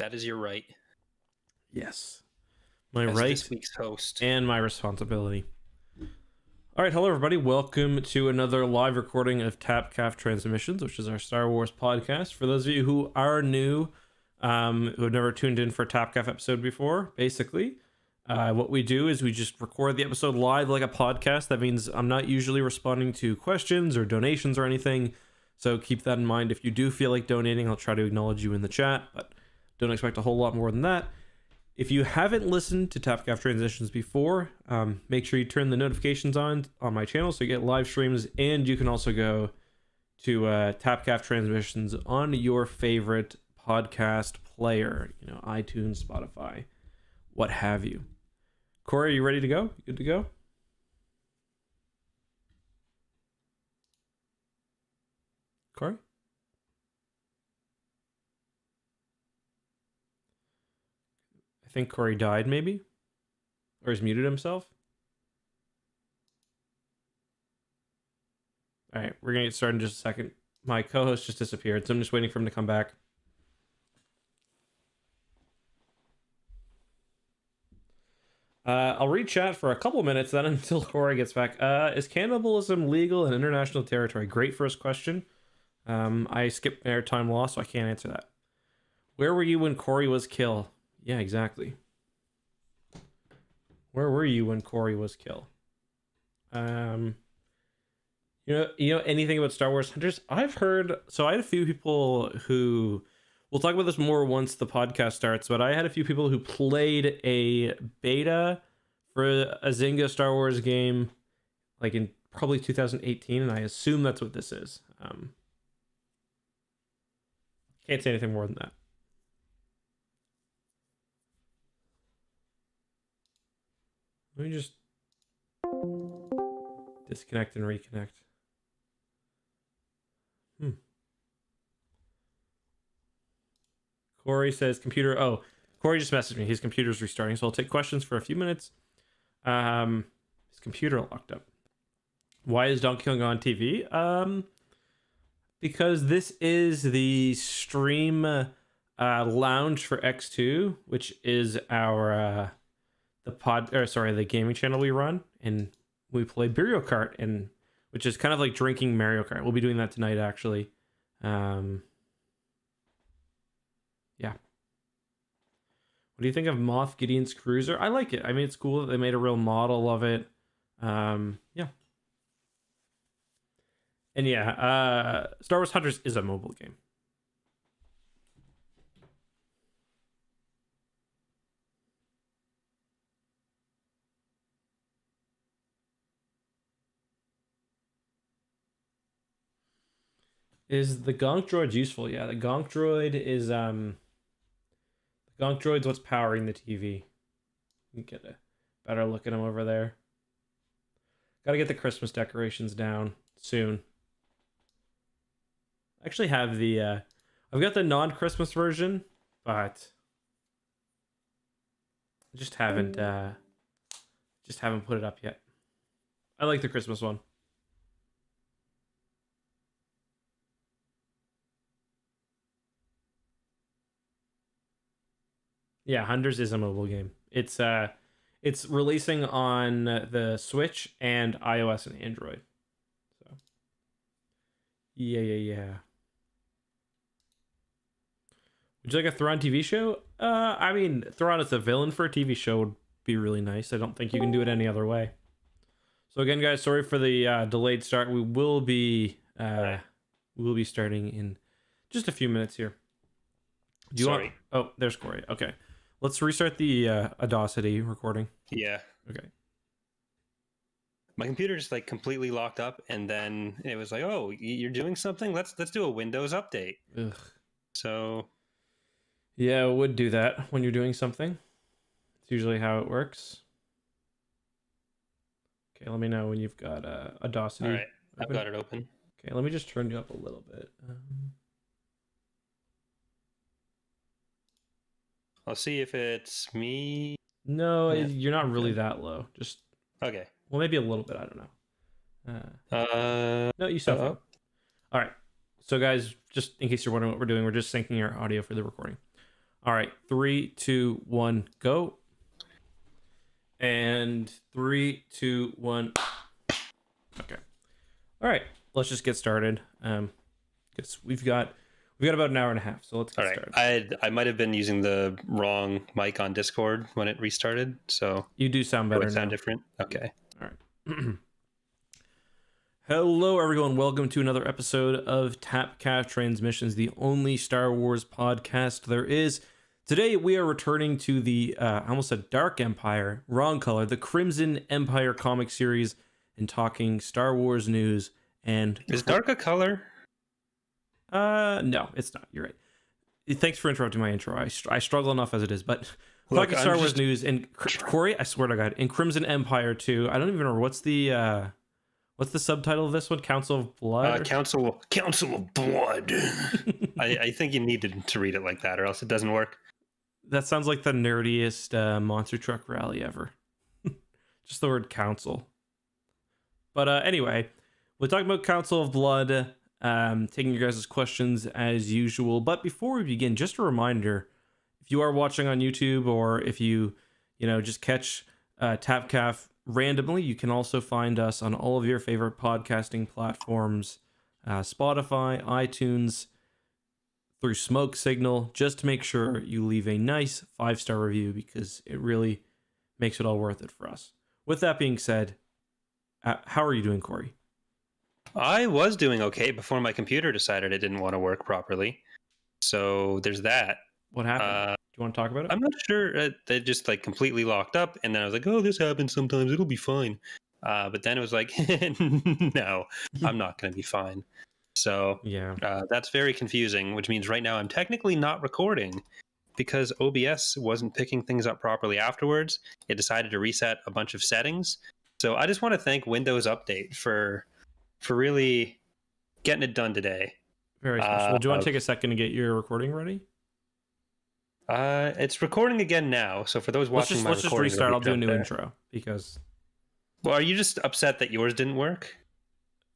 That is your right. Yes. My As right this week's host. and my responsibility. All right, hello everybody. Welcome to another live recording of Tapcaf Transmissions, which is our Star Wars podcast. For those of you who are new, who have never tuned in for a Tapcaf episode before, basically, what we do is we just record the episode live like a podcast. That means I'm not usually responding to questions or donations or anything, so keep that in mind. If you do feel like donating, I'll try to acknowledge you in the chat, but don't expect a whole lot more than that. If you haven't listened to Tapcaf Transitions before, make sure you turn the notifications on my channel so you get live streams, and you can also go to Tapcaf Transmissions on your favorite podcast player, iTunes, Spotify, what have you. Corey, are you ready to go? Good to go? Corey? I think Corey died, maybe? Or he's muted himself? All right, we're going to get started in just a second. My co-host just disappeared, so I'm just waiting for him to come back. I'll read chat for a couple minutes then until Corey gets back. Is cannibalism legal in international territory? Great first question. I skipped maritime law, so I can't answer that. Where were you when Corey was killed? Yeah, exactly. Where were you when Corey was killed? You know anything about Star Wars Hunters? I've heard, so I had a few people who, we'll talk about this more once the podcast starts, but I had a few people who played a beta for a Zynga Star Wars game, like in probably 2018, and I assume that's what this is. Can't say anything more than that. Let me just disconnect and reconnect. Corey says computer. Oh, Corey just messaged me. His computer's restarting, so I'll take questions for a few minutes. His computer locked up. Why is Donkey Kong on TV? Because this is the stream lounge for X2, which is our the gaming channel we run, and we play Imperial Kart, and which is kind of like drinking Mario Kart. We'll be doing that tonight, actually. Yeah. What do you think of Moff Gideon's Cruiser? I like it. I mean, it's cool that they made a real model of it. Yeah. And yeah, Star Wars Hunters is a mobile game. Is the Gonk Droid useful? Yeah, the Gonk Droid is the Gonk Droid's what's powering the TV. You can get a better look at him over there. Gotta get the Christmas decorations down soon. I actually have the I've got the non-Christmas version, but I just haven't put it up yet. I like the Christmas one. Yeah, Hunters is a mobile game. It's releasing on the Switch and iOS and Android. So yeah. Would you like a Thrawn TV show? I mean, Thrawn as a villain for a TV show would be really nice. I don't think you can do it any other way. So again, guys, sorry for the delayed start. We will be starting in just a few minutes here. Sorry. Oh, there's Corey. Okay. Let's restart the Audacity recording. Yeah. Okay. My computer just like completely locked up, and then it was like, "Oh, you're doing something? Let's do a Windows update." Ugh. So yeah, it would do that when you're doing something. It's usually how it works. Okay, let me know when you've got Audacity. all right, I've got it open. Okay, let me just turn you up a little bit. I'll see if it's me. No, Yeah. you're not really that low. Just Okay. well, maybe a little bit. I don't know. No, you sound fine. All right. So, guys, just in case you're wondering what we're doing, we're just syncing our audio for the recording. All right, 3, 2, 1, go. And 3, 2, 1. Okay. All right, let's just get started. Because we've got about an hour and a half, so let's get All right. started. I might have been using the wrong mic on Discord when it restarted, so You do sound better it sound now. different. Okay. All right. Hello, everyone. Welcome to another episode of Tapcaf Transmissions, the only Star Wars podcast there is. Today, we are returning to the, I almost said Dark Empire, wrong color, the Crimson Empire comic series, and talking Star Wars news. And Is dark a color? no, it's not. You're right. Thanks for interrupting my intro. I struggle enough as it is, but Look, talking Star Wars news and Corey, I swear to God, in Crimson Empire 2, I don't even remember what's the subtitle of this one? Council of Blood? Council of Blood. I think you needed to read it like that, or else it doesn't work. That sounds like the nerdiest monster truck rally ever. Just the word council. But anyway, we're talking about Council of Blood, taking your guys' questions as usual. But before we begin, just a reminder, if you are watching on YouTube or if you just catch Tapcaf randomly, you can also find us on all of your favorite podcasting platforms, Spotify, iTunes, through Smoke Signal, just to make sure you leave a nice 5-star review because it really makes it all worth it for us. With that being said, how are you doing, Corey? I was doing okay before my computer decided it didn't want to work properly. So there's that. What happened? Do you want to talk about it? I'm not sure. They just like completely locked up, and then I was like, "Oh, this happens sometimes. It'll be fine." But then it was like, "No, I'm not going to be fine." So Yeah. that's very confusing. Which means right now I'm technically not recording because OBS wasn't picking things up properly afterwards. It decided to reset a bunch of settings. So I just want to thank Windows Update for really getting it done today. Very special. Do you want to take a second to get your recording ready? It's recording again now. So for those watching let's just restart. I'll do a new intro because. Well, are you just upset that yours didn't work?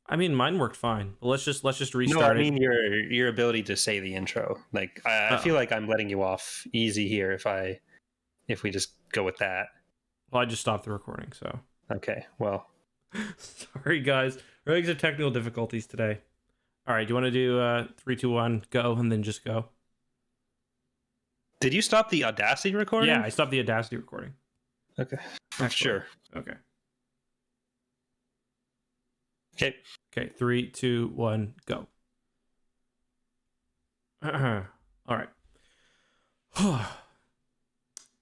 I mean, mine worked fine. But let's just restart. No, I mean your ability to say the intro. Like I feel like I'm letting you off easy here if we just go with that. Well, I just stopped the recording, so. Okay. Well. Sorry, guys. We're having some technical difficulties today. All right. Do you want to do 3, 2, 1, go, and then just go? Did you stop the Audacity recording? Yeah, I stopped the Audacity recording. Okay. Excellent. Sure. Okay. Okay. 3, 2, 1, go. All right.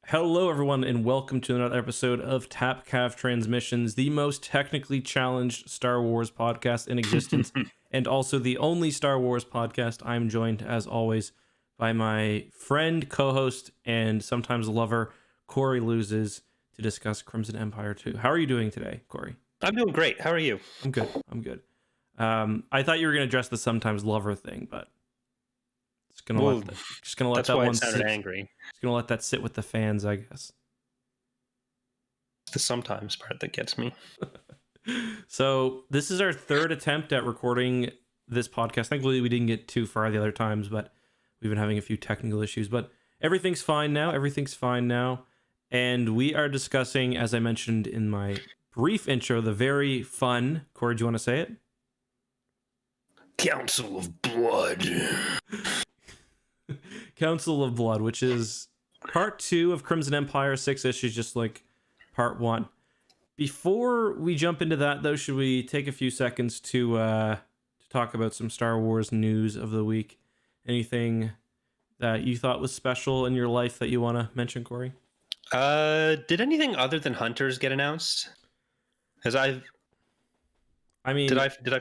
Hello, everyone, and welcome to another episode of Tapcaf Transmissions, the most technically challenged Star Wars podcast in existence, and also the only Star Wars podcast. I'm joined, as always, by my friend, co-host, and sometimes lover, Corey Loses, to discuss Crimson Empire 2. How are you doing today, Corey? I'm doing great. How are you? I'm good. I thought you were going to address the sometimes lover thing, but just gonna let that's that why one it sounded sit. angry. Just gonna let that sit with the fans, I guess. The sometimes part that gets me. So this is our third attempt at recording this podcast. Thankfully, we didn't get too far the other times, but we've been having a few technical issues. But everything's fine now. And we are discussing, as I mentioned in my brief intro, the very fun. Corey, do you want to say it? Council of Blood. Council of Blood, which is part 2 of Crimson Empire, 6 issues, just like part 1. Before we jump into that, though, should we take a few seconds to talk about some Star Wars news of the week? Anything that you thought was special in your life that you want to mention, Corey? Did anything other than Hunters get announced? Did I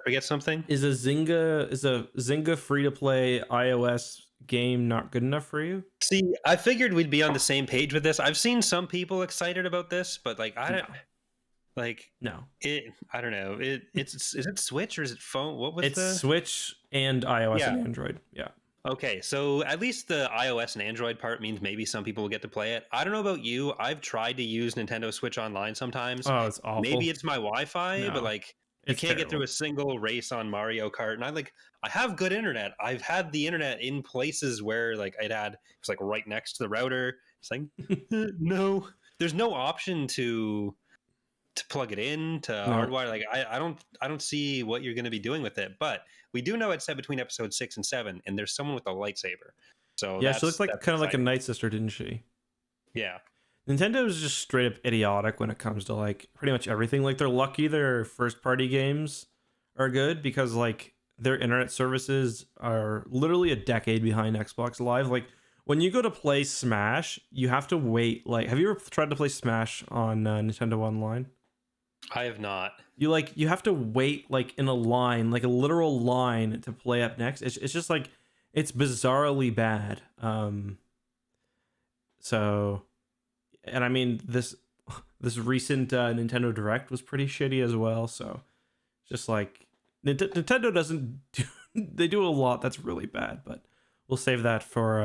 forget something? Is a Zynga free-to-play iOS game not good enough for you? See, I figured we'd be on the same page with this. I've seen some people excited about this, but like I don't No. I don't know. Is it Switch or is it phone? What was It's Switch and iOS and Android. Yeah. Okay, so at least the iOS and Android part means maybe some people will get to play it. I don't know about you. I've tried to use Nintendo Switch Online sometimes. Oh, it's awful. Maybe it's my Wi-Fi, but like You It's can't get through terrible. a single race on Mario Kart. And I have good internet. I've had the internet in places where like it was like right next to the router. It's like no, there's no option to plug it in to No. hardwire. Like I don't see what you're going to be doing with it. But we do know it's set between episode 6 and 7, and there's someone with a lightsaber. So Yeah, she looked like that's kind of like a exciting. Night Sister, didn't she? Yeah. Nintendo is just straight up idiotic when it comes to like pretty much everything. Like they're lucky their first party games are good because like their internet services are literally a decade behind Xbox Live. Like when you go to play Smash, you have to wait. Like, have you ever tried to play Smash on Nintendo Online? I have not. You have to wait like in a line, like a literal line to play up next. It's just like it's bizarrely bad. So, and I mean this recent Nintendo Direct was pretty shitty as well. So just like Nintendo doesn't do, they do a lot that's really bad, but we'll save that for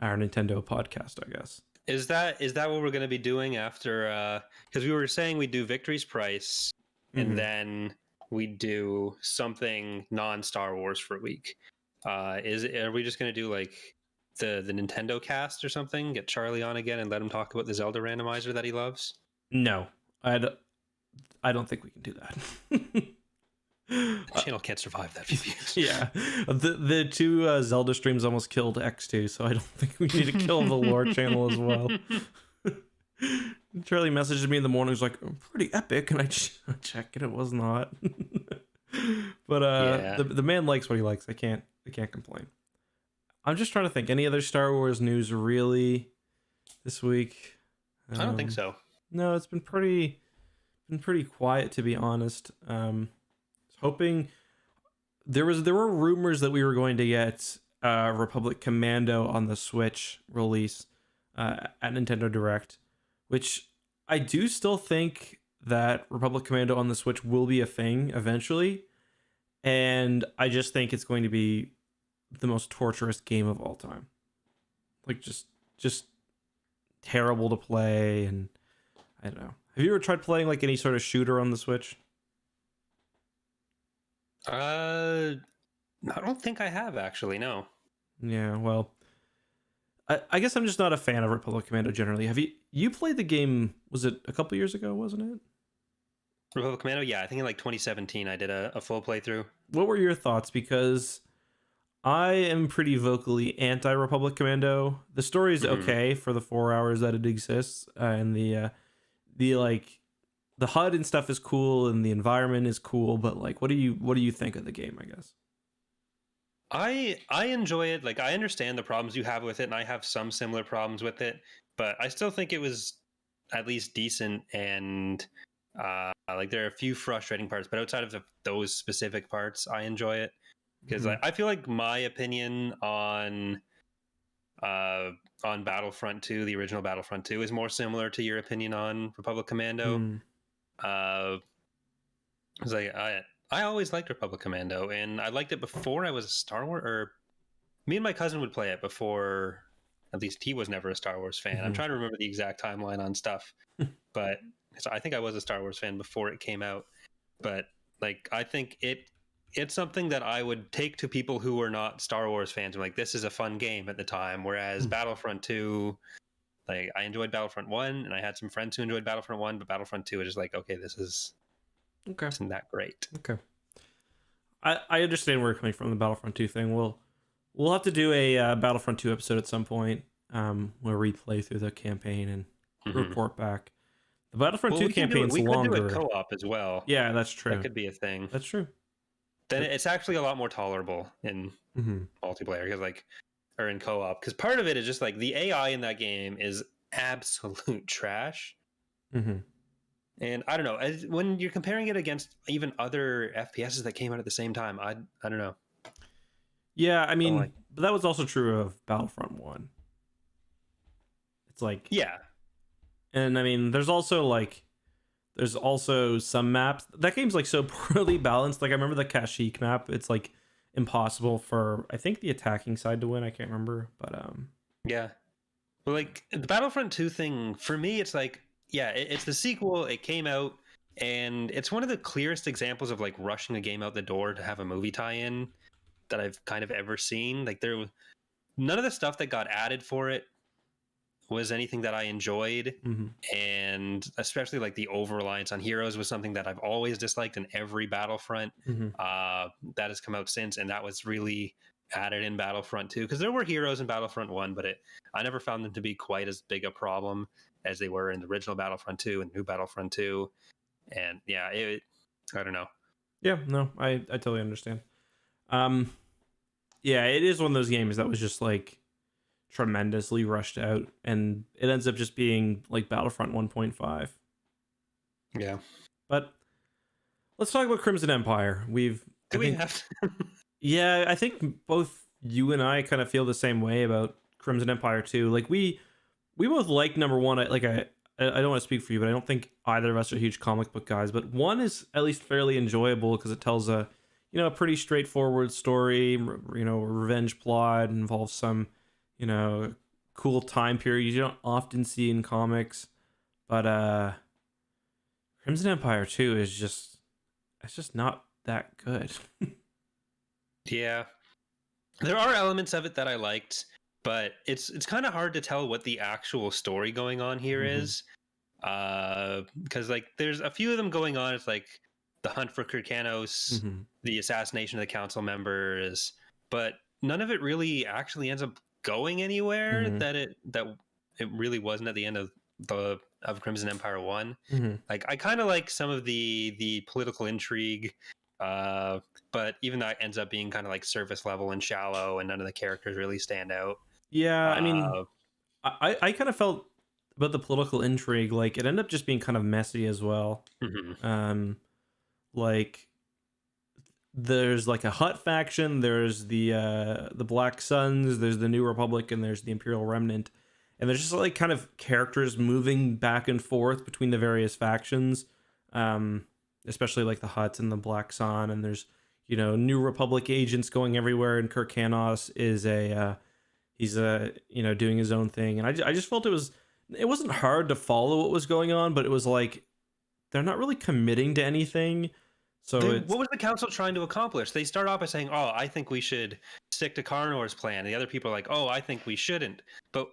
our Nintendo podcast, I guess. Is that what we're going to be doing after? Because we were saying we do Victory's Price, and then we do something non-Star Wars for a week. Are we just going to do like the Nintendo cast or something? Get Charlie on again and let him talk about the Zelda randomizer that he loves? No, I don't think we can do that. The channel can't survive that few views. Yeah, the two Zelda streams almost killed X2, so I don't think we need to kill the lore channel as well. Charlie messaged me in the morning. He's like, "Pretty epic," and I checked it. It was not. But Yeah. the man likes what he likes. I can't complain. I'm just trying to think. Any other Star Wars news really this week? I don't think so. No, it's been pretty quiet, to be honest. Hoping there were rumors that we were going to get Republic Commando on the Switch release at Nintendo Direct, which I do still think that Republic Commando on the Switch will be a thing eventually, and I just think it's going to be the most torturous game of all time. Like just terrible to play, and I don't know. Have you ever tried playing like any sort of shooter on the Switch? I don't think I have actually. No. Yeah, well, I guess I'm just not a fan of Republic Commando generally. Have you played the game? Was it a couple years ago? Wasn't it? Republic Commando? Yeah, I think in like 2017 I did a full playthrough. What were your thoughts? Because I am pretty vocally anti-Republic Commando. The story is okay for the 4 hours that it exists, and the like the HUD and stuff is cool, and the environment is cool. But like, what do you think of the game? I guess I enjoy it. Like I understand the problems you have with it, and I have some similar problems with it, but I still think it was at least decent. And like there are a few frustrating parts, but outside of those specific parts, I enjoy it because I feel like my opinion on Battlefront 2, the original Battlefront 2, is more similar to your opinion on Republic Commando. It's like I always liked Republic Commando, and I liked it before I was a Star Wars. Or me and my cousin would play it before. At least he was never a Star Wars fan. I'm trying to remember the exact timeline on stuff, but so I think I was a Star Wars fan before it came out. But like, I think it's something that I would take to people who were not Star Wars fans. I'm like, this is a fun game at the time. Whereas Battlefront 2, like I enjoyed Battlefront 1, and I had some friends who enjoyed Battlefront 1, but Battlefront 2 is just like, okay, this isn't that great. Okay. I understand where you're coming from, the Battlefront 2 thing. We'll have to do a Battlefront 2 episode at some point where we play through the campaign and report back. The Battlefront 2 campaign's longer. We could do a co-op as well. Yeah, that's true. That could be a thing. That's true. Then it's actually a lot more tolerable in multiplayer because or in co-op, because part of it is just like the AI in that game is absolute trash. And I don't know, when you're comparing it against even other FPSs that came out at the same time, I don't know. Yeah, I mean, but that was also true of Battlefront 1. It's like, yeah. And I mean, there's also some maps. That game's like so poorly balanced. Like I remember the Kashyyyk map. It's like impossible for, I think, the attacking side to win. I can't remember, but yeah. Well, like the Battlefront 2 thing for me, it's like, yeah, it's the sequel. It came out. and it's one of the clearest examples of like rushing a game out the door to have a movie tie-in that I've kind of ever seen. Like none of the stuff that got added for it was anything that I enjoyed. Mm-hmm. And especially like the over-reliance on heroes was something that I've always disliked in every Battlefront Mm-hmm. that has come out since, and that was really added in Battlefront 2, because there were heroes in Battlefront 1, but I never found them to be quite as big a problem as they were in the original Battlefront 2 and new Battlefront 2. And yeah, I don't know. Yeah, no, I totally understand. Yeah, it is one of those games that was just like tremendously rushed out, and it ends up just being like Battlefront 1.5. Yeah. But let's talk about Crimson Empire. Yeah, I think both you and I kind of feel the same way about Crimson Empire too. Like we both like number one. I don't want to speak for you, but I don't think either of us are huge comic book guys. But one is at least fairly enjoyable because it tells a pretty straightforward story. Revenge plot, involves some cool time period you don't often see in comics. But Crimson Empire 2 is just not that good. Yeah. There are elements of it that I liked, but it's kind of hard to tell what the actual story going on here is. Because like there's a few of them going on. It's like the hunt for Kirkanos, the assassination of the council members, but none of it really actually ends up going anywhere that it really wasn't at the end of Crimson Empire 1. Like I kind of like some of the political intrigue, but even that ends up being kind of like surface level and shallow, and none of the characters really stand out. Yeah, I mean, I kind of felt about the political intrigue, like it ended up just being kind of messy as well. Like there's like a Hutt faction, there's the Black Suns, there's the New Republic, and there's the Imperial Remnant, and there's just like kind of characters moving back and forth between the various factions, especially like the Hutts and the Black Sun, and there's New Republic agents going everywhere, and Kirkanos is he's doing his own thing, and I just felt it wasn't hard to follow what was going on, but it was like they're not really committing to anything. So what was the council trying to accomplish? They start off by saying, "Oh, I think we should stick to Karnor's plan." And the other people are like, "Oh, I think we shouldn't." But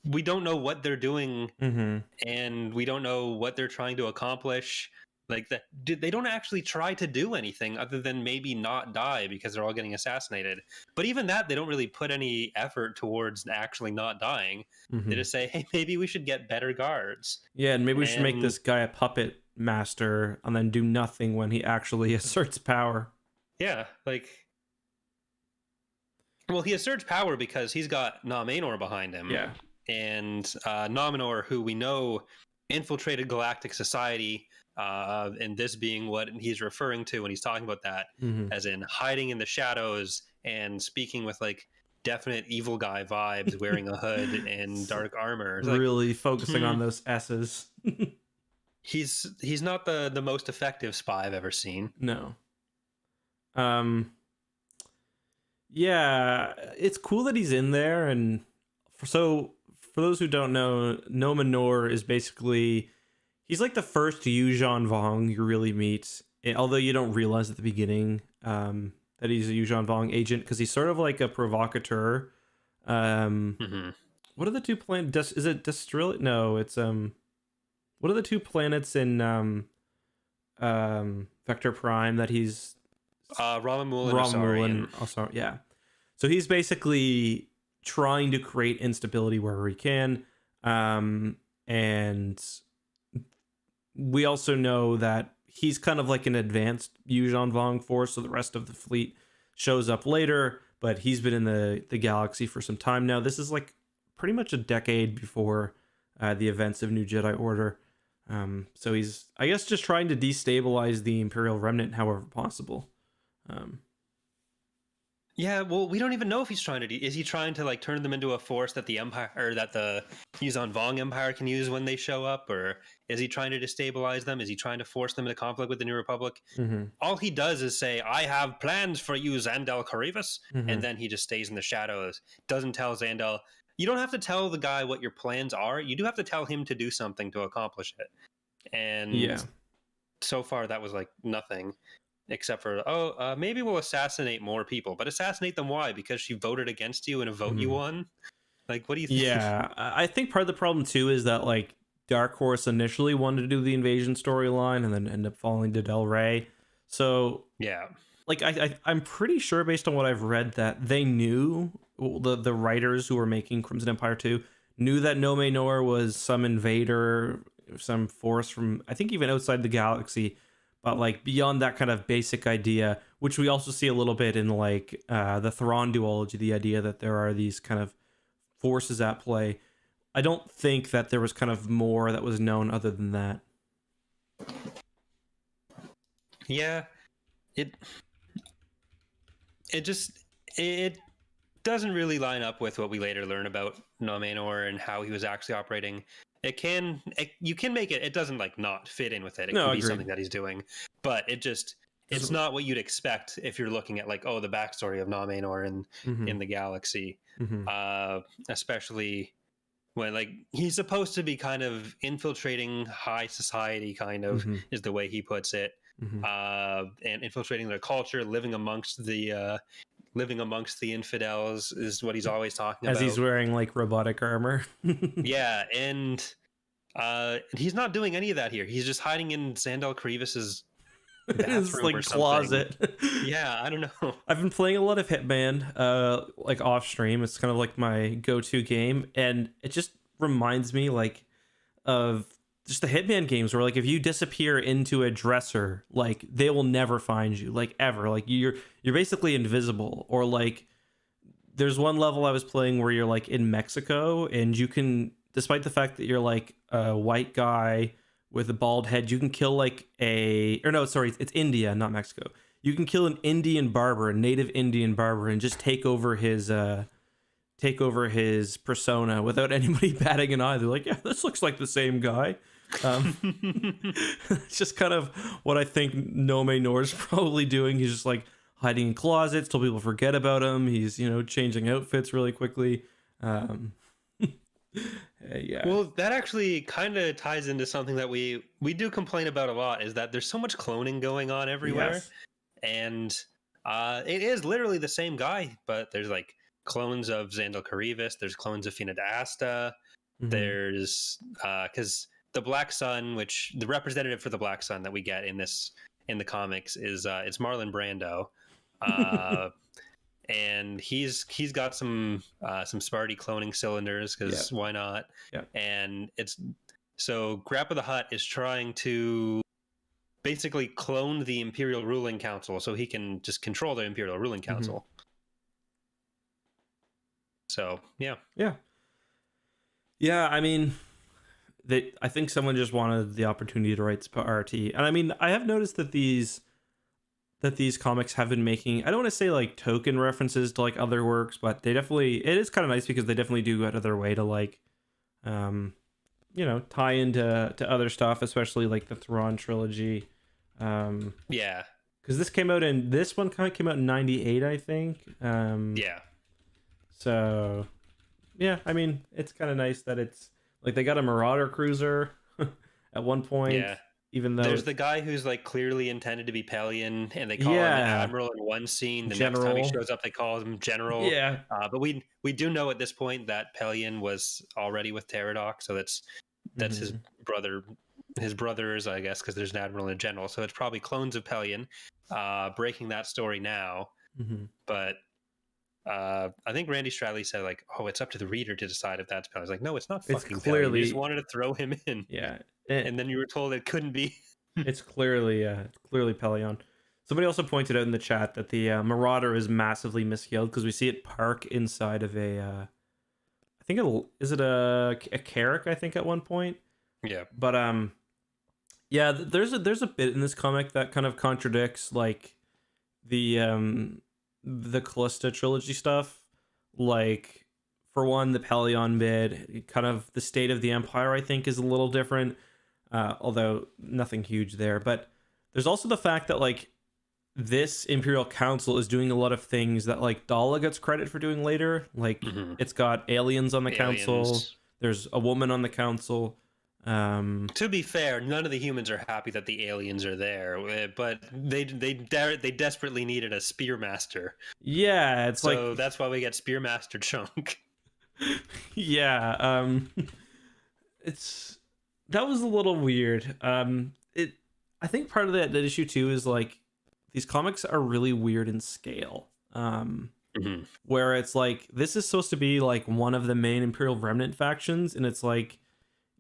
we don't know what they're doing, and we don't know what they're trying to accomplish. Like they don't actually try to do anything other than maybe not die because they're all getting assassinated. But even that, they don't really put any effort towards actually not dying. They just say, "Hey, maybe we should get better guards." Yeah, and maybe we should make this guy a puppet master and then do nothing when he actually asserts power. Yeah, like, well, he asserts power because he's got Nomenor behind him. Yeah, and Nomenor, who we know infiltrated galactic society, and this being what he's referring to when he's talking about that, as in hiding in the shadows and speaking with like definite evil guy vibes, wearing a hood and dark armor. It's really like, focusing on those S's. He's not the most effective spy I've ever seen. No. Yeah, it's cool that he's in there, and for those who don't know, Nomenor is basically he's like the first Yuuzhan Vong you really meet, although you don't realize at the beginning that he's a Yuuzhan Vong agent because he's sort of like a provocateur. What are the two planets? Is it Destril? No, it's what are the two planets in Vector Prime that he's Ramamul and also, yeah. So he's basically trying to create instability wherever he can, and we also know that he's kind of like an advanced Yuuzhan Vong force, so the rest of the fleet shows up later, but he's been in the galaxy for some time now. This is like pretty much a decade before the events of New Jedi Order. So he's, I guess, just trying to destabilize the Imperial Remnant however possible. Yeah, well, we don't even know if he's trying to. Is he trying to like turn them into a force that the Empire or that the Yuuzhan Vong Empire can use when they show up, or is he trying to destabilize them? Is he trying to force them into conflict with the New Republic? All he does is say, "I have plans for you, Xandel Carivus," and then he just stays in the shadows. Doesn't tell Xandel. You don't have to tell the guy what your plans are. You do have to tell him to do something to accomplish it. And so far that was like nothing, except for maybe we'll assassinate more people, but assassinate them why? Because she voted against you in a vote you won. Like, what do you think? Yeah, I think part of the problem too is that like Dark Horse initially wanted to do the invasion storyline and then end up falling to Del Rey. So Yeah, like I'm pretty sure based on what I've read that they knew, the writers who were making Crimson Empire 2 knew that Nomenor was some invader, some force from I think even outside the galaxy, but like beyond that kind of basic idea, which we also see a little bit in like the Thrawn duology, the idea that there are these kind of forces at play. I don't think that there was kind of more that was known other than that. yeah. It doesn't really line up with what we later learn about Nomenor and how he was actually operating. You can make it. It doesn't like not fit in with it. It No, can be agreed. something that he's doing, but it's not what you'd expect if you're looking at like, the backstory of Nomenor in the galaxy, especially when like he's supposed to be kind of infiltrating high society, kind of is the way he puts it, and infiltrating their culture, living amongst the infidels is what he's always talking about. As he's wearing like robotic armor. Yeah, and he's not doing any of that here. He's just hiding in Sandal Crevis's bathroom like or something. closet. Yeah, I don't know. I've been playing a lot of Hitman, like off stream. It's kind of like my go-to game, and it just reminds me like of just the Hitman games where like if you disappear into a dresser, like they will never find you, like ever. Like you're basically invisible. Or like there's one level I was playing where you're like in Mexico and you can, despite the fact that you're like a white guy with a bald head, you can kill like it's India, not Mexico. You can kill an Indian barber, a native Indian barber, and just take over his persona without anybody batting an eye. They're like, yeah, this looks like the same guy. It's just kind of what I think Nomenor's probably doing. He's just like hiding in closets till people forget about him. He's, changing outfits really quickly. Yeah. Well, that actually kind of ties into something that we do complain about a lot, is that there's so much cloning going on everywhere. Yes. And it is literally the same guy, but there's like clones of Xandal Karivis, there's clones of Fina D'Asta, there's because the Black Sun, which the representative for the Black Sun that we get in the comics is it's Marlon Brando. And he's got some Sparty cloning cylinders, because why not? Yeah. And it's so Grappa the Hutt is trying to basically clone the Imperial ruling council so he can just control the Imperial ruling council. So yeah. I mean, I think someone just wanted the opportunity to write RT, and I mean, I have noticed that these comics have been making, I don't want to say like token references to like other works, but it is kind of nice because they definitely do go out of their way to like, tie into other stuff, especially like the Thrawn trilogy. Yeah. Because this one kind of came out in 98, I think. Yeah. So, yeah, I mean, it's kind of nice that it's like they got a Marauder cruiser at one point. Yeah. Even though there's the guy who's like clearly intended to be Pelion, and they call him Admiral in one scene. The next time he shows up, they call him General. Yeah. But we do know at this point that Pelion was already with Pterodok, so that's his brother. His brothers, I guess, because there's an Admiral and a General, so it's probably clones of Pelion. Breaking that story now, but I think Randy Stradley said like, "Oh, it's up to the reader to decide if that's Pelion." I was like, "No, it's not fucking Pelion. You just wanted to throw him in." Yeah. And then you were told it couldn't be. It's clearly Pelion. Somebody also pointed out in the chat that the Marauder is massively miscaled because we see it park inside of a I think is it a Carrack, I think, at one point. Yeah. But yeah, there's a bit in this comic that kind of contradicts like the Callista trilogy stuff. Like, for one, the Pelion bit, kind of the state of the Empire, I think, is a little different. Although nothing huge there. But there's also the fact that like this Imperial Council is doing a lot of things that like Dala gets credit for doing later. Like it's got aliens on the council. There's a woman on the council. To be fair, none of the humans are happy that the aliens are there, but they desperately needed a Spearmaster. Yeah, it's like So that's why we get Spearmaster Chunk. yeah, it's that was a little weird. It I think part of that issue too is like these comics are really weird in scale. Where it's like this is supposed to be like one of the main Imperial Remnant factions, and it's like,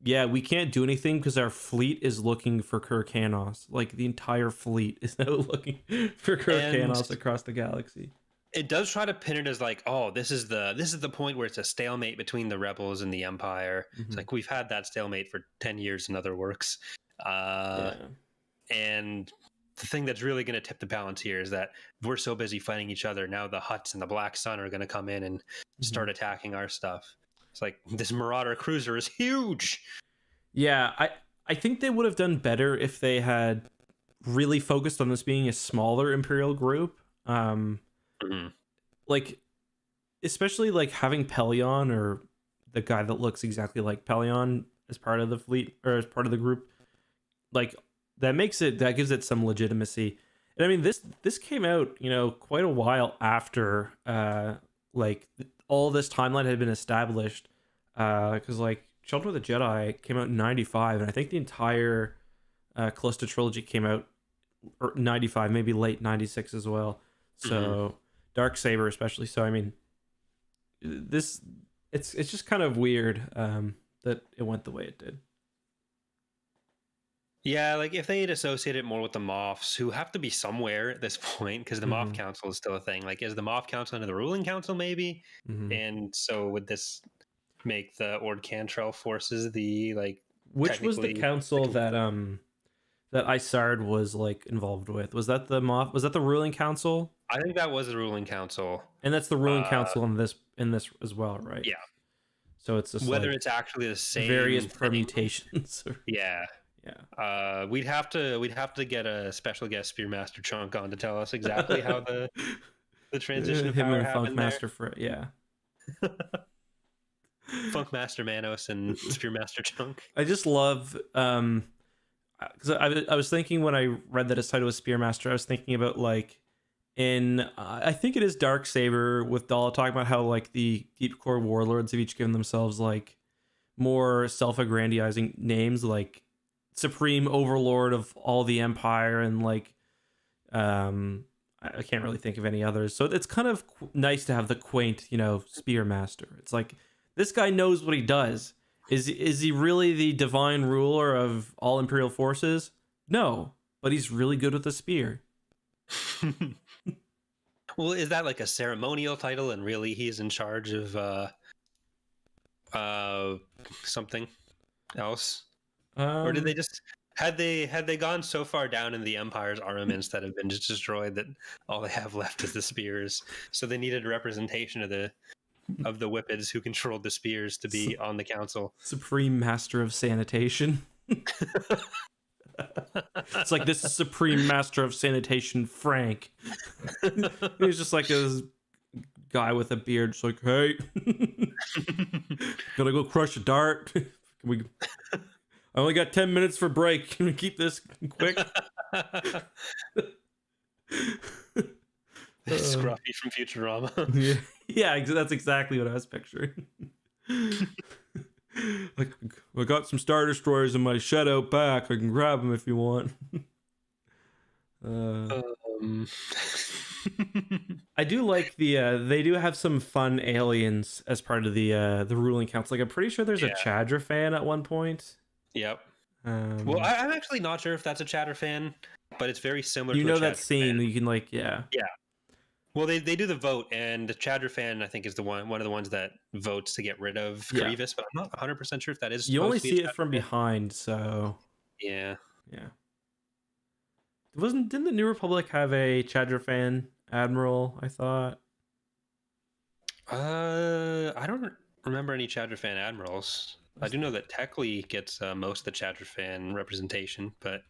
yeah, we can't do anything because our fleet is looking for Kurkanos. Like the entire fleet is now looking for Kurkanos across the galaxy. It does try to pin it as like, oh, this is the point where it's a stalemate between the rebels and the Empire. It's like we've had that stalemate for 10 years in other works. And the thing that's really going to tip the balance here is that we're so busy fighting each other. Now the Hutts and the Black Sun are going to come in and start attacking our stuff. It's like this Marauder cruiser is huge. Yeah, I think they would have done better if they had really focused on this being a smaller Imperial group. Like, especially like having Pelion or the guy that looks exactly like Pelion as part of the fleet or as part of the group. Like that gives it some legitimacy. And I mean, this came out, quite a while after like all this timeline had been established. Because like Children of the Jedi came out in 95, and I think the entire Callisto trilogy came out 95, maybe late 96 as well. So Darksaber especially. So I mean, it's just kind of weird that it went the way it did. Yeah, like if they had associated more with the Moffs, who have to be somewhere at this point, because the Moff Council is still a thing. Like, is the Moff Council under the ruling council, maybe? And so would this make the Ord Cantrell forces the like? Which was the council that Isard was like involved with? Was that the Moff? Was that the ruling council? I think that was the ruling council, and that's the ruling council in this as well, right? Yeah. So it's just whether like it's actually the same various permutations. Yeah. We'd have to get a special guest Spearmaster Chunk on to tell us exactly how the transition of power happened there. Funkmaster Manos and Spearmaster Chunk. I just love because I was thinking when I read that his title was Spearmaster, I was thinking about like in I think it is Darksaber with Dala talking about how like the Deep Core warlords have each given themselves like more self-aggrandizing names, like Supreme Overlord of all the Empire, and like I can't really think of any others. So it's kind of nice to have the quaint, Spearmaster. It's like this guy knows what he does. Is he really the divine ruler of all Imperial forces? No, but he's really good with the spear. Well, is that like a ceremonial title, and really he's in charge of something else? Or did they just had they gone so far down in the Empire's armaments that have been just destroyed that all they have left is the spears? So they needed a representation of the Whippids who controlled the spears to be on the council. Supreme Master of Sanitation. It's like, this is Supreme Master of Sanitation Frank. He's just like a guy with a beard, just like, hey, gotta go crush a dart. I only got 10 minutes for break. Can we keep this quick? Scruffy from Futurama. Yeah, that's exactly what I was picturing. Like, I got some Star Destroyers in my shed out back. I can grab them if you want. I do like they do have some fun aliens as part of the ruling council. Like, I'm pretty sure there's a Chadra fan at one point. Yep. Well, I'm actually not sure if that's a Chatter fan, but it's very similar. You to know a that scene? fan. You can like, yeah. Well, they do the vote, and the Chatter fan I think is one of the ones that votes to get rid of Grievous, but I'm not 100% sure if that is. You only see it from behind, so yeah. Didn't the New Republic have a Chadra fan admiral? I thought. I don't remember any Chadra fan admirals. I do know that Techley gets most of the Chadra fan representation, but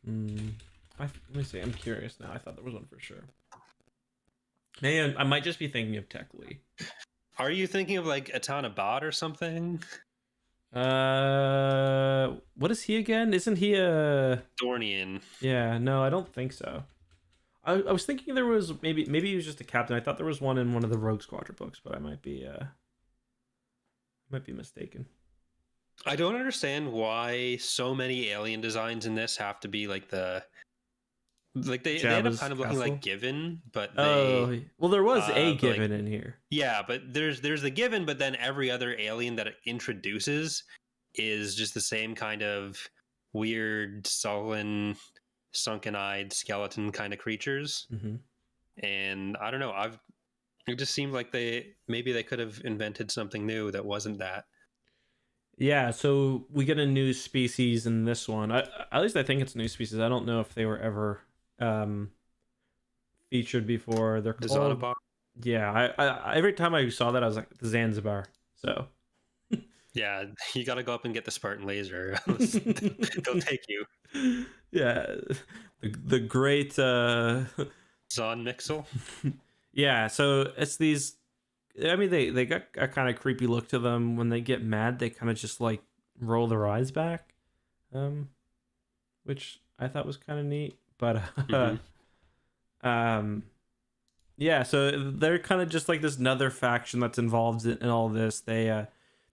let me see. I'm curious now. I thought there was one for sure. Man, I might just be thinking of Techley. Are you thinking of like Atana Bot or something? What is he again? Isn't he a... Dornian. Yeah, no, I don't think so. I was thinking there was maybe he was just a captain. I thought there was one in one of the Rogue Squadron books, but I might be mistaken. I don't understand why so many alien designs in this have to be like they end up Jabba's kind of looking castle? like Given, but Oh, well, there was a but, like, Given in here. yeah, but there's the Given, but then every other alien that it introduces is just the same kind of weird, sullen, sunken-eyed skeleton kind of creatures. Mm-hmm. And I don't know, it just seemed like maybe they could have invented something new that wasn't that. Yeah, so we get a new species in this one. At least I think it's a new species. I don't know if they were ever featured before. They're The called... Zonobar. Yeah, I every time I saw that, I was like, the Zanzibar. So Yeah, you got to go up and get the Spartan laser. They'll take you. yeah, the great Zon Mixel. yeah. So it's these... I mean, they got a kind of creepy look to them. When they get mad, they kind of just like roll their eyes back, which I thought was kind of neat. But yeah, so they're kind of just like this another faction that's involved in all this. They're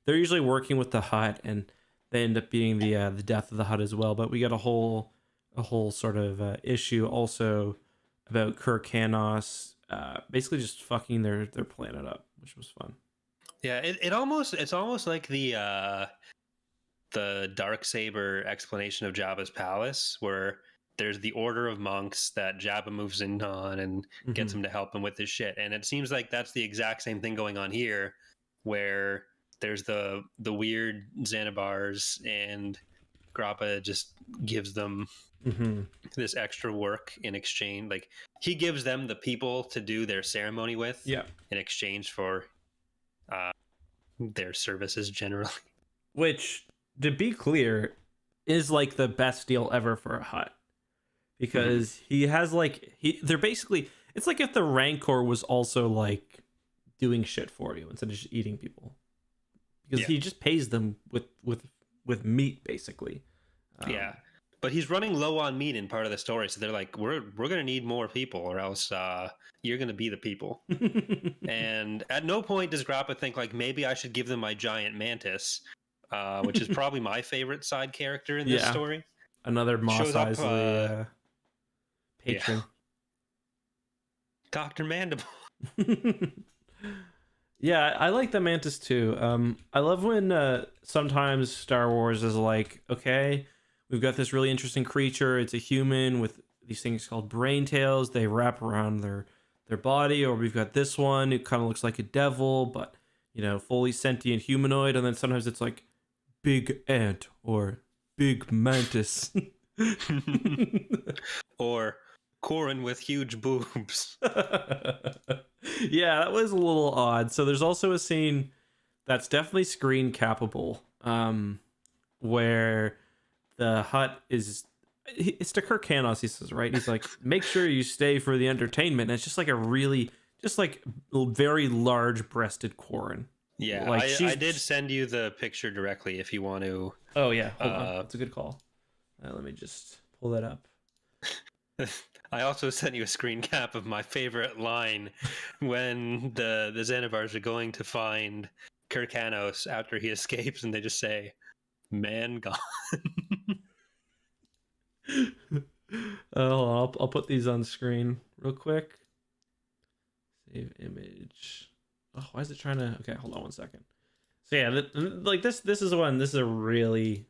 usually working with the Hutt, and they end up being the death of the Hutt as well. But we got a whole sort of issue also about Kirkanos, basically just fucking their planet up, which was fun. Yeah, it's almost like the Darksaber explanation of Jabba's palace, where there's the order of monks that Jabba moves in on and gets him to help him with his shit. And it seems like that's the exact same thing going on here, where there's the weird Zanabars, and Grappa just gives them this extra work in exchange. Like, he gives them the people to do their ceremony with, Yeah, in exchange for their services generally. which, to be clear, is like the best deal ever for a Hutt, because he has like they're basically... It's like if the Rancor was also like doing shit for you instead of just eating people, because he just pays them with meat basically. Yeah, but he's running low on meat in part of the story, so they're like, we're gonna need more people, or else you're gonna be the people. And at no point does Grappa think like, maybe I should give them my giant mantis, which is probably my favorite side character in this story. Another Mos Eisley patron. Yeah. Dr. Mandible. Yeah, I like the Mantis too. I love when sometimes Star Wars is like, okay, we've got this really interesting creature. It's a human with these things called brain tails. They wrap around their body. Or we've got this one who kind of looks like a devil, but, you know, fully sentient humanoid. And then sometimes it's like big ant or big mantis. Or Corrin with huge boobs. Yeah, that was a little odd. So there's also a scene that's definitely screen capable, where the Hutt is... It's to Kirkanos, he says, right? He's like, make sure you stay for the entertainment. And it's just like a really, just like very large-breasted Corrin. Yeah, like I did send you the picture directly if you want to. Oh, yeah. Hold on. That's a good call. Let me just pull that up. I also sent you a screen cap of my favorite line when the Zanabars are going to find Kirkanos after he escapes, and they just say, "Man gone." Hold on, I'll put these on screen real quick. Save image. Oh, why is it trying to... Okay, hold on one second. So yeah, like this is one. This is a really...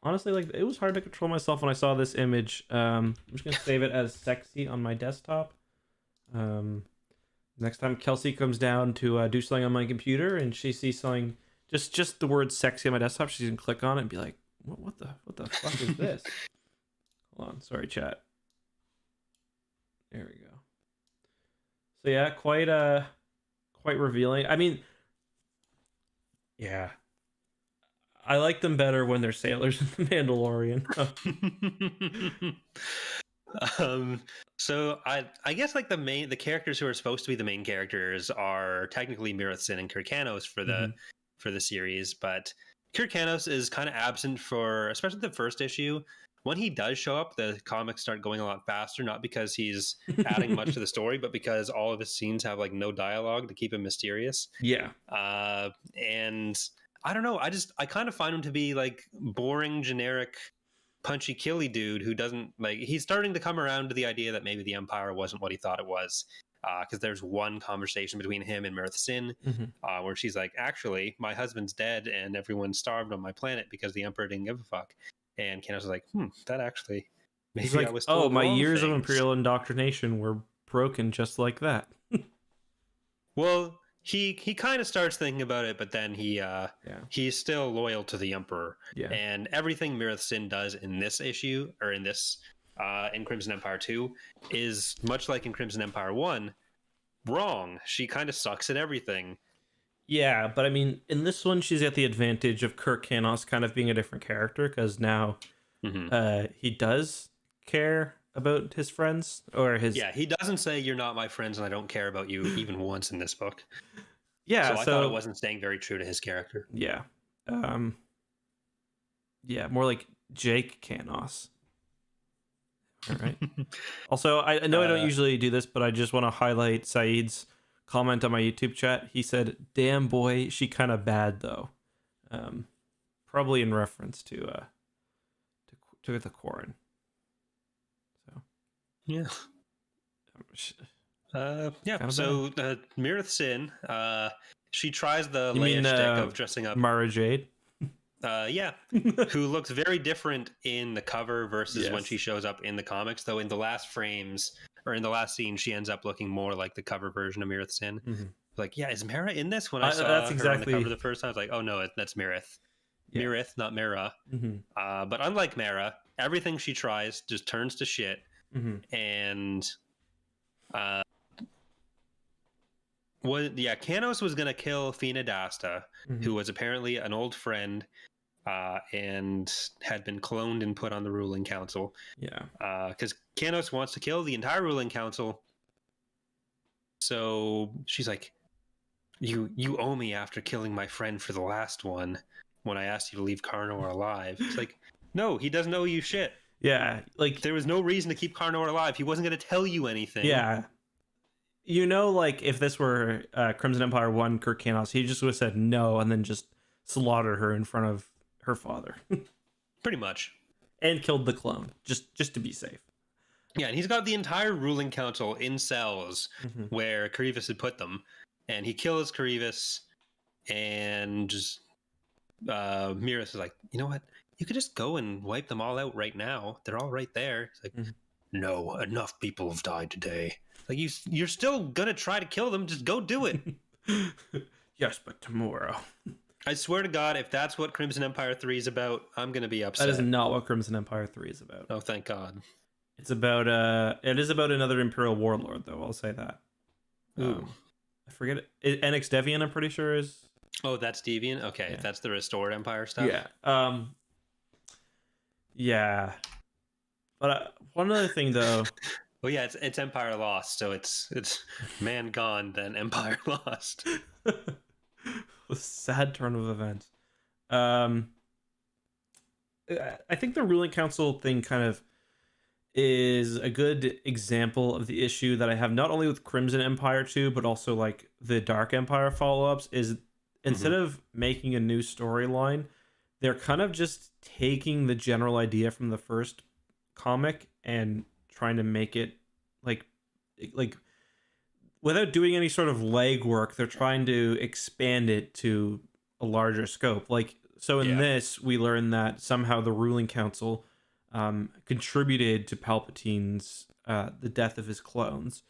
Honestly, like, it was hard to control myself when I saw this image. I'm just gonna save it as sexy on my desktop. Next time Kelsey comes down to do something on my computer and she sees something, just the word sexy on my desktop, she's gonna click on it and be like, what the fuck is this? Hold on, sorry, chat. There we go. So yeah, quite revealing. I mean, yeah, I like them better when they're sailors in The Mandalorian. So I guess like the characters who are supposed to be the main characters are technically Mirathsin and Kirkanos for the series, but Kyrkanos is kind of absent for, especially the first issue. When he does show up, the comics start going a lot faster, not because he's adding much to the story, but because all of his scenes have like no dialogue to keep him mysterious. Yeah. And I don't know. I kind of find him to be like boring, generic, punchy, killy dude who doesn't like. He's starting to come around to the idea that maybe the Empire wasn't what he thought it was. Because there's one conversation between him and Mirth Sin where she's like, actually, my husband's dead and everyone's starved on my planet because the Emperor didn't give a fuck. And Keno's like, that actually, maybe like, I was told my wrong years things. of Imperial indoctrination were broken just like that. Well, he kind of starts thinking about it, but then he's still loyal to the Emperor. Yeah. And everything Mirth Sin does in this issue, or in this, in Crimson Empire 2, is much like in Crimson Empire 1, wrong. She kind of sucks at everything. Yeah, but I mean, in this one, she's got the advantage of Kyrkanos kind of being a different character, because now he does care about his friends, or his... Yeah, he doesn't say, you're not my friends and I don't care about you even once in this book. Yeah, so I thought it wasn't staying very true to his character. Yeah. Yeah, more like Jake Kanos. All right. Also, I know I don't usually do this, but I just want to highlight Saeed's comment on my YouTube chat. He said, "Damn boy, she kind of bad though." Probably in reference to the Quarren. So yeah. So Mirth Sin, she tries the Leia shtick of dressing up Mara Jade. Who looks very different in the cover versus when she shows up in the comics. Though in the last frames, or in the last scene, she ends up looking more like the cover version of Mirth Sin. Like, is Mara in this? When I saw her on the cover the first time, I was like, oh no, that's Mirith. Yeah. Mirith, not Mara. But unlike Mara, everything she tries just turns to shit. And Kanos was going to kill Fina Dasta, who was apparently an old friend and had been cloned and put on the ruling council. Yeah. Because Kanos wants to kill the entire ruling council. So she's like, you owe me after killing my friend for the last one when I asked you to leave Karnor alive. It's like, no, he doesn't owe you shit. Yeah, like there was no reason to keep Karnor alive. He wasn't going to tell you anything. Yeah. You know, like if this were Crimson Empire 1 Kyrkanos, he just would have said no and then just slaughtered her in front of her father. Pretty much. And killed the clone, just to be safe. Yeah, and he's got the entire ruling council in cells where Grievous had put them. And he kills Grievous, and just Mirith is like, you know what? You could just go and wipe them all out right now. They're all right there. It's like, no, enough people have died today. Like, you're still gonna try to kill them. Just go do it. Yes, but tomorrow. I swear to God, if that's what Crimson Empire 3 is about, I'm gonna be upset. That is not what Crimson Empire 3 is about. Oh, thank God. It's about it is about another Imperial warlord, though. I'll say that. Ooh. I forget it. NX Deviant, I'm pretty sure is. Oh, that's Deviant. Okay, yeah. That's the restored Empire stuff. Yeah. Yeah. But one other thing, though. Well, yeah, it's Empire Lost, so it's man gone, then Empire Lost. A sad turn of events. I think the ruling council thing kind of is a good example of the issue that I have not only with Crimson Empire 2, but also like the Dark Empire follow-ups, is instead of making a new storyline, they're kind of just taking the general idea from the first comic and trying to make it like without doing any sort of legwork, they're trying to expand it to a larger scope. Like, so in this, we learn that somehow the ruling council contributed to Palpatine's the death of his clones,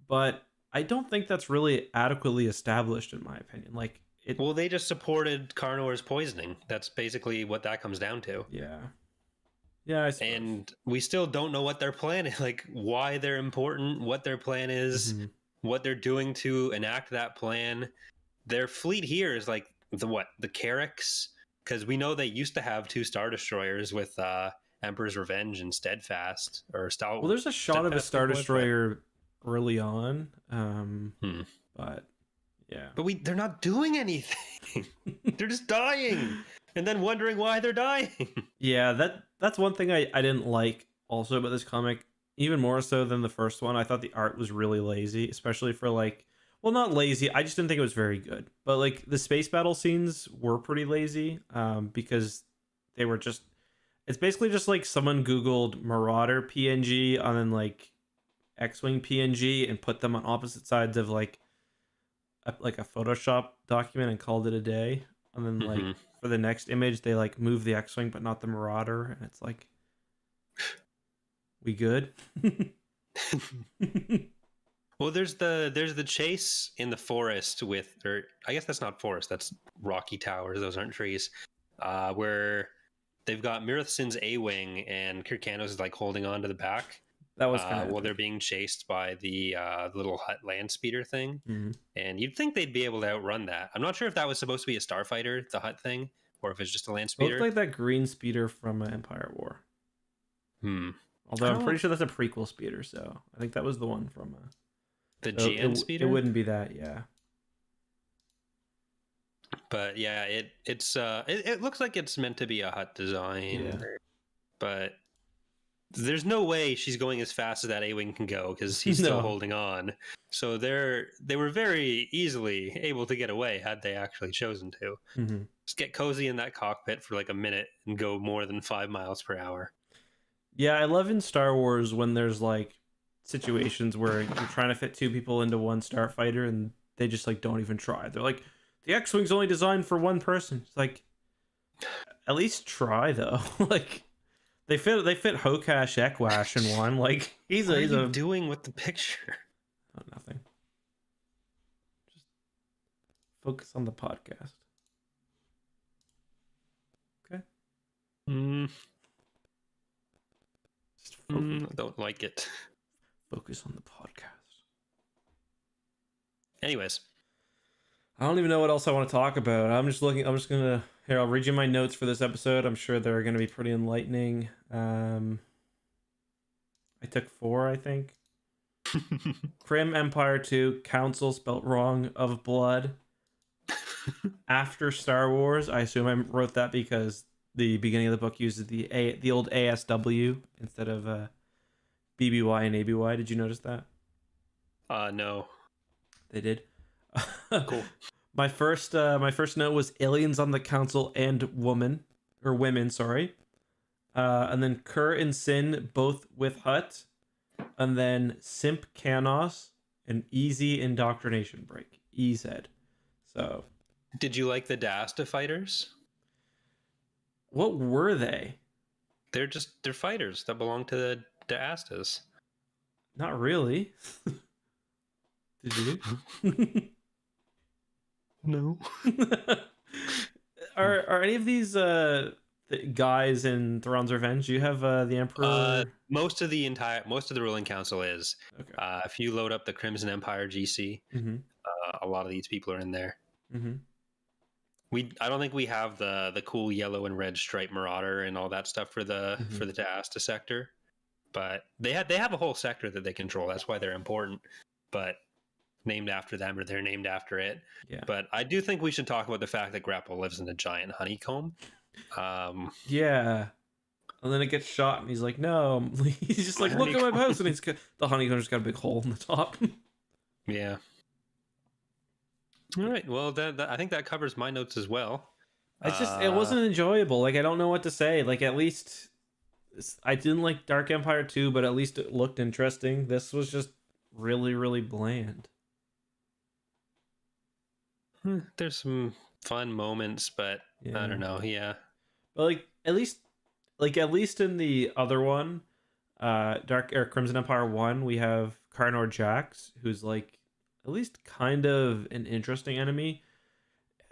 but I don't think that's really adequately established, in my opinion. Like, well, they just supported Karnor's poisoning. That's basically what that comes down to. Yeah. Yeah, I suppose. And we still don't know what their plan is, like why they're important, what their plan is, what they're doing to enact that plan. Their fleet here is like the Carracks, because we know they used to have 2 Star Destroyers with Emperor's Revenge and Steadfast or Stalwart. Well, there's a shot of a Star Destroyer early on, but yeah. But they're not doing anything. They're just dying. and then wondering why they're dying. Yeah, that's one thing I didn't like also about this comic, even more so than the first one. I thought the art was really lazy, especially for like, well, not lazy. I just didn't think it was very good. But like the space battle scenes were pretty lazy, because they were just. It's basically just like someone Googled Marauder PNG and then like X-wing PNG and put them on opposite sides of like a Photoshop document and called it a day. And then like for the next image, they like move the X-wing but not the Marauder, and it's like, we good? Well, there's the chase in the forest with, or I guess that's not forest, that's rocky towers. Those aren't trees. Where they've got Mirathsin's A-wing and Kirkanos is like holding on to the back. That was kind of while they're being chased by the little Hut land speeder thing. Mm-hmm. And you'd think they'd be able to outrun that. I'm not sure if that was supposed to be a starfighter, the Hut thing, or if it's just a land speeder. Looked like that green speeder from Empire War. Although I'm pretty sure that's a prequel speeder, so I think that was the one from the GN speeder. It wouldn't be that, yeah. But yeah, it looks like it's meant to be a Hut design, Yeah. but there's no way she's going as fast as that A-wing can go because he's still holding on. So they were very easily able to get away had they actually chosen to. Mm-hmm. Just get cozy in that cockpit for like a minute and go more than 5 miles per hour. Yeah, I love in Star Wars when there's like situations where you're trying to fit two people into one starfighter and they just like don't even try. They're like, the X-wing's only designed for one person. It's like, at least try though. Like they fit Hokash Ekwash in one. Like he's what are you doing with the picture? Oh, nothing. Just focus on the podcast. Okay. Just I don't like it. Focus on the podcast. Anyways, I don't even know what else I want to talk about. I'm just gonna here. I'll read you my notes for this episode. I'm sure they're gonna be pretty enlightening. I took 4, I think. Crim Empire 2, Council spelt wrong, of Blood. After Star Wars, I assume I wrote that because the beginning of the book uses the old ASW instead of BBY and ABY. Did you notice that? No. They did. Cool. My first note was aliens on the council and women, sorry. And then Kerr and Sin both with Hut, and then Simp Canos and Easy Indoctrination Break. EZ. So, did you like the Dasta fighters? What were they? They're fighters that belong to the Dastas. Not really. Did you? No. Are any of these guys in Thrawn's Revenge? Do you have the Emperor? Most of the ruling council is. Okay. If you load up the Crimson Empire GC, a lot of these people are in there. Mm-hmm. I don't think we have the cool yellow and red striped Marauder and all that stuff for the Dasta sector, but they have a whole sector that they control. That's why they're important. But named after them, or they're named after it. Yeah. But I do think we should talk about the fact that Grapple lives in a giant honeycomb. Yeah. And then it gets shot, and he's like, "No." He's just like, "Look at my house," and the honeycomb's got a big hole in the top. Yeah. All right. Well, I think that covers my notes as well. It's just it wasn't enjoyable. Like I don't know what to say. Like at least I didn't like Dark Empire 2, but at least it looked interesting. This was just really, really bland. There's some fun moments, but yeah. I don't know. Yeah. But at least in the other one, Crimson Empire 1, we have Karnor Jax, who's like at least kind of an interesting enemy.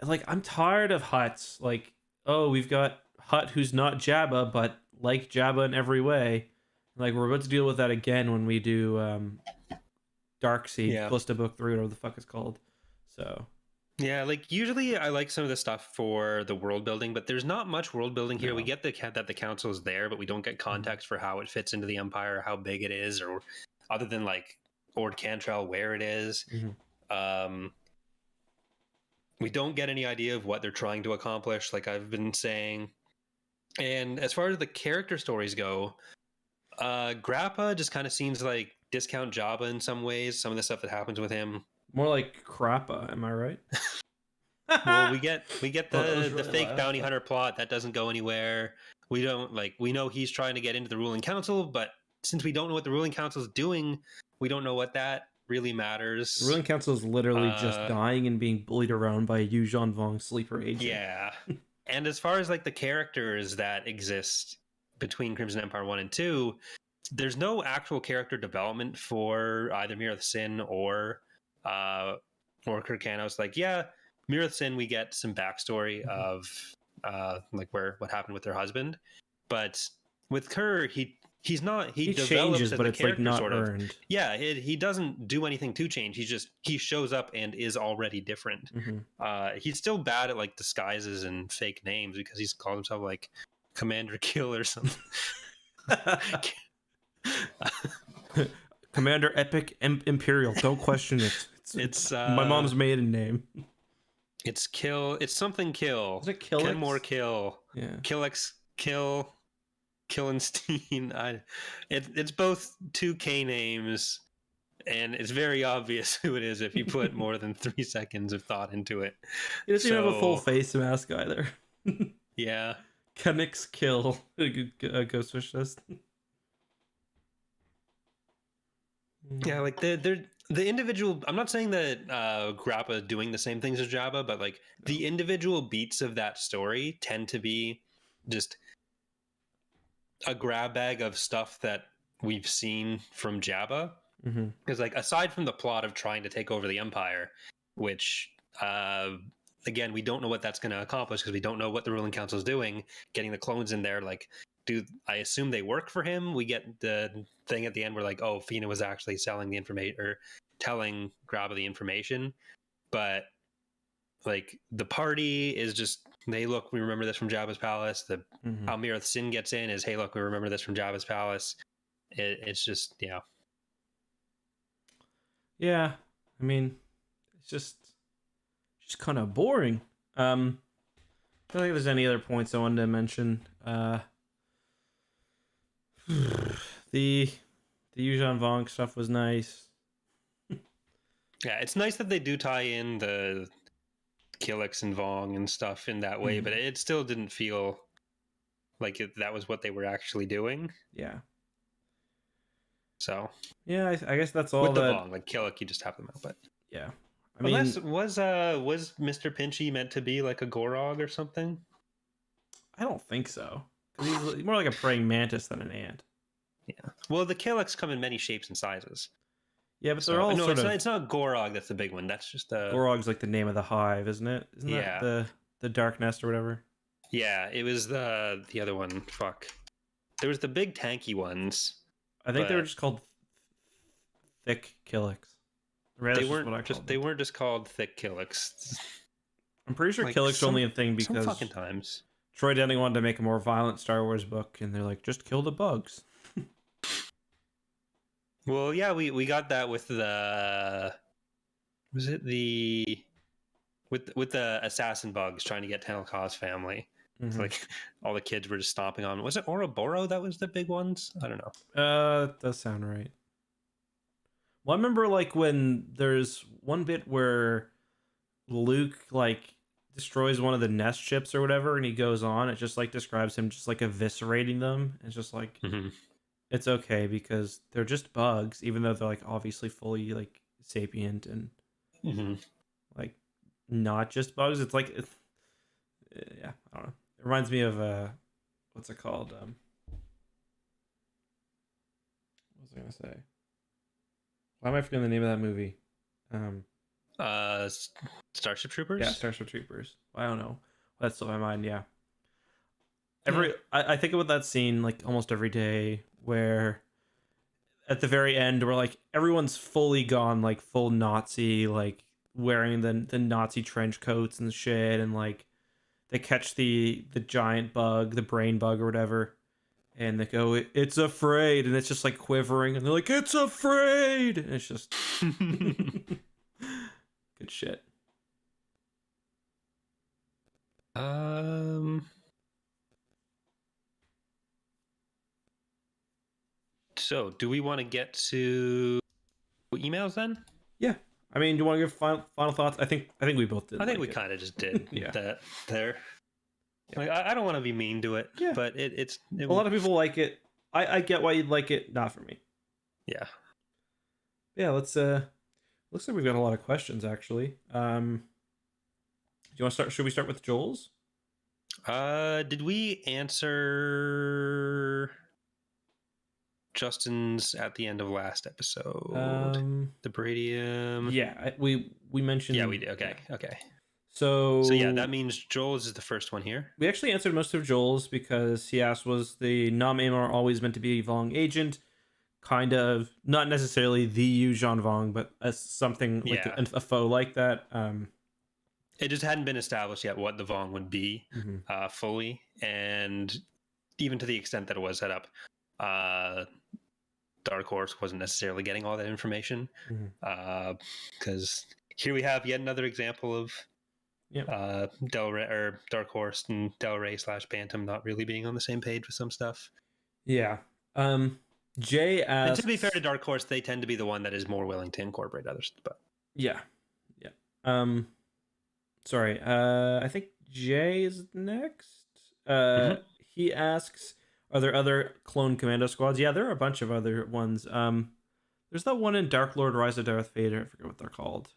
Like I'm tired of Huts. Like, oh, we've got Hut who's not Jabba, but like Jabba in every way. Like we're about to deal with that again when we do Darkseid, close to book 3, whatever the fuck it's called. So yeah, like usually I like some of the stuff for the world building, but there's not much world building here. No. We get that the council is there, but we don't get context for how it fits into the Empire, how big it is, or other than like Ord Cantrell, where it is. We don't get any idea of what they're trying to accomplish, like I've been saying. And as far as the character stories go, Grappa just kind of seems like discount Jabba in some ways. Some of the stuff that happens with him. More like Crappa, am I right? Well, we get Well, the fake bounty hunter plot that doesn't go anywhere. We don't we know he's trying to get into the ruling council, but since we don't know what the ruling council is doing, we don't know what that really matters. The ruling council is literally just dying and being bullied around by a Yuuzhan Vong sleeper agent. Yeah. And as far as like the characters that exist between Crimson Empire 1 and 2, there's no actual character development for either Mirror of Sin or Kirkanos. Like, yeah, Mirror of Sin, we get some backstory of like what happened with their husband, but with Kerr, he changes, but it's like not earned. Yeah, he doesn't do anything to change. He shows up and is already different. He's still bad at like disguises and fake names because he's called himself like Commander Kill or something. Commander Epic Imperial. Don't question it. It's my mom's maiden name. It's Kill. It's something Kill. Is it Killix? Kenmore Kill. Yeah. Killix Kill. Killenstein. It's both two K names, and it's very obvious who it is if you put more than 3 seconds of thought into it. He doesn't even have a full face mask either. Yeah. Kenix Kill. Ghostwish list. Yeah, like the individual. I'm not saying that Grappa doing the same things as Jabba, but like the individual beats of that story tend to be just a grab bag of stuff that we've seen from Jabba. Because like aside from the plot of trying to take over the Empire, which again we don't know what that's going to accomplish because we don't know what the ruling council is doing, getting the clones in there, like I assume they work for him. We get the thing at the end where like, oh, Fina was actually selling the information or telling Grabba the information, but like the party is just, hey, look, we remember this from Jabba's palace. The how Mirror of Sin gets in is, hey, look, we remember this from Jabba's palace. It's just, yeah. Yeah, I mean, it's just kind of boring. I don't think there's any other points I wanted to mention. The Yuuzhan Vong stuff was nice. Yeah, it's nice that they do tie in the Killix and Vong and stuff in that way, but it still didn't feel like that was what they were actually doing. Yeah. So yeah, I guess that's all. With the Vong, like Killix, you just have them out, but yeah. I mean, was Mr. Pinchy meant to be like a Gorog or something? I don't think so. He's more like a praying mantis than an ant. Yeah. Well, the Killix come in many shapes and sizes. Yeah, but they're all no, sort of... it's not Gorog that's the big one. That's just the... Gorog's like the name of the hive, isn't it? Isn't that the dark nest or whatever? Yeah, it was the other one. Fuck. There was the big tanky ones. I think they were just called Thick Killix. They weren't just called Thick Killix. I'm pretty sure like Killix only a thing because some fucking times Troy Denning wanted to make a more violent Star Wars book, and they're like, just kill the bugs. Well, yeah, we got that with the with the assassin bugs trying to get Tenelka's family. It's like all the kids were just stomping on. Was it Ouroboros that was the big ones? I don't know. That does sound right. Well, I remember like when there's one bit where Luke like destroys one of the nest ships or whatever, and he goes on. It just like describes him just like eviscerating them. It's just like it's okay because they're just bugs, even though they're like obviously fully like sapient and like not just bugs. It's like yeah, I don't know. It reminds me of what's it called? What was I gonna say? Why am I forgetting the name of that movie? Starship Troopers? Yeah, Starship Troopers. I don't know. That's still in my mind, yeah. I think about that scene like almost every day where at the very end where like everyone's fully gone, like full Nazi, like wearing the Nazi trench coats and shit, and like they catch the giant bug, the brain bug or whatever, and they go, it's afraid, and it's just like quivering, and they're like, it's afraid, and it's just good shit. So, do we want to get to emails then? Yeah. I mean, do you want to give final thoughts? I think we both did. I think we kind of just did that there. Like, I don't want to be mean to it, but it's a lot of people like it. I get why you'd like it. Not for me. Yeah. Yeah. Let's. Looks like we've got a lot of questions actually. Do you want to start? Should we start with Joel's? Did we answer Justin's at the end of last episode? The Bradium. Yeah, we mentioned. Yeah, we did. Okay, okay. So yeah, that means Joel's is the first one here. We actually answered most of Joel's because he asked, was the Nam Amar always meant to be a Vong agent? Kind of, not necessarily the Yu Zhan Vong, but as something like a foe like that. It just hadn't been established yet what the Vong would be fully, and even to the extent that it was set up, Dark Horse wasn't necessarily getting all that information, because here we have yet another example of Del Rey or Dark Horse and Del Rey / Bantam not really being on the same page with some stuff. Yeah. Jay asks, and to be fair to Dark Horse, they tend to be the one that is more willing to incorporate others. But yeah. Sorry. I think Jay is next. He asks, are there other clone commando squads? Yeah, there are a bunch of other ones. There's that one in Dark Lord Rise of Darth Vader. I forget what they're called.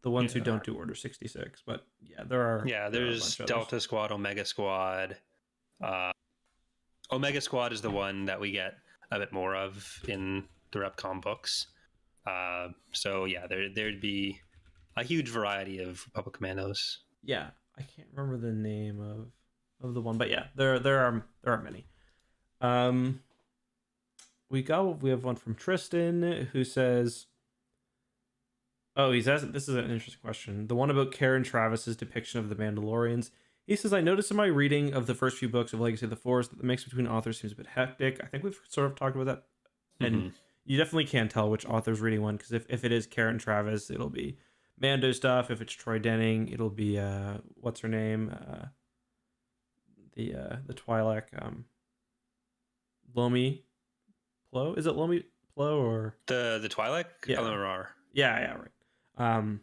The ones who don't do Order 66. But yeah, there are. Yeah, there's Delta Squad, Omega Squad. Omega Squad is the one that we get a bit more of in the Repcom books. So yeah, there'd be a huge variety of Republic Commandos. Yeah, I can't remember the name of the one, but yeah, there are many. We have one from Tristan who says, oh, he's asking, this is an interesting question. The one about Karen Travis's depiction of the Mandalorians. He says, I noticed in my reading of the first few books of Legacy of the Force that the mix between authors seems a bit hectic. I think we've sort of talked about that. And you definitely can't tell which author's reading one, because if it is Karen Travis, it'll be Mando stuff. If it's Troy Denning, it'll be what's her name? The Twi'lek, Lomi Plo? Is it Lomi Plo or the Twi'lek? Yeah. Yeah, right.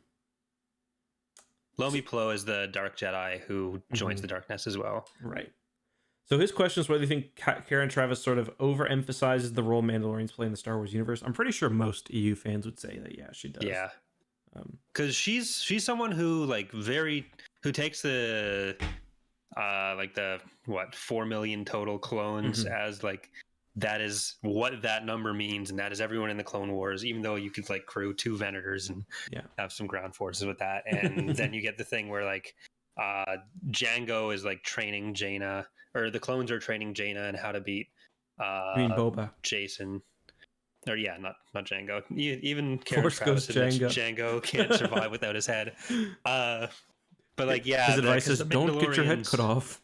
Lomi Plo is the Dark Jedi who joins the Darkness as well. Right. So his question is whether you think Karen Travis sort of overemphasizes the role Mandalorians play in the Star Wars universe. I'm pretty sure most EU fans would say that, yeah, she does. Yeah. Because she's someone who who takes the 4 million total clones as that is what that number means, and that is everyone in the Clone Wars, even though you could crew 2 Venators and have some ground forces with that. And then you get the thing where Django is training Jaina, or the clones are training Jaina and how to beat Boba. Jason. Or not Django. Even Karen Force Travis Ghost Django can't survive without his head. But his advice is don't get your head cut off.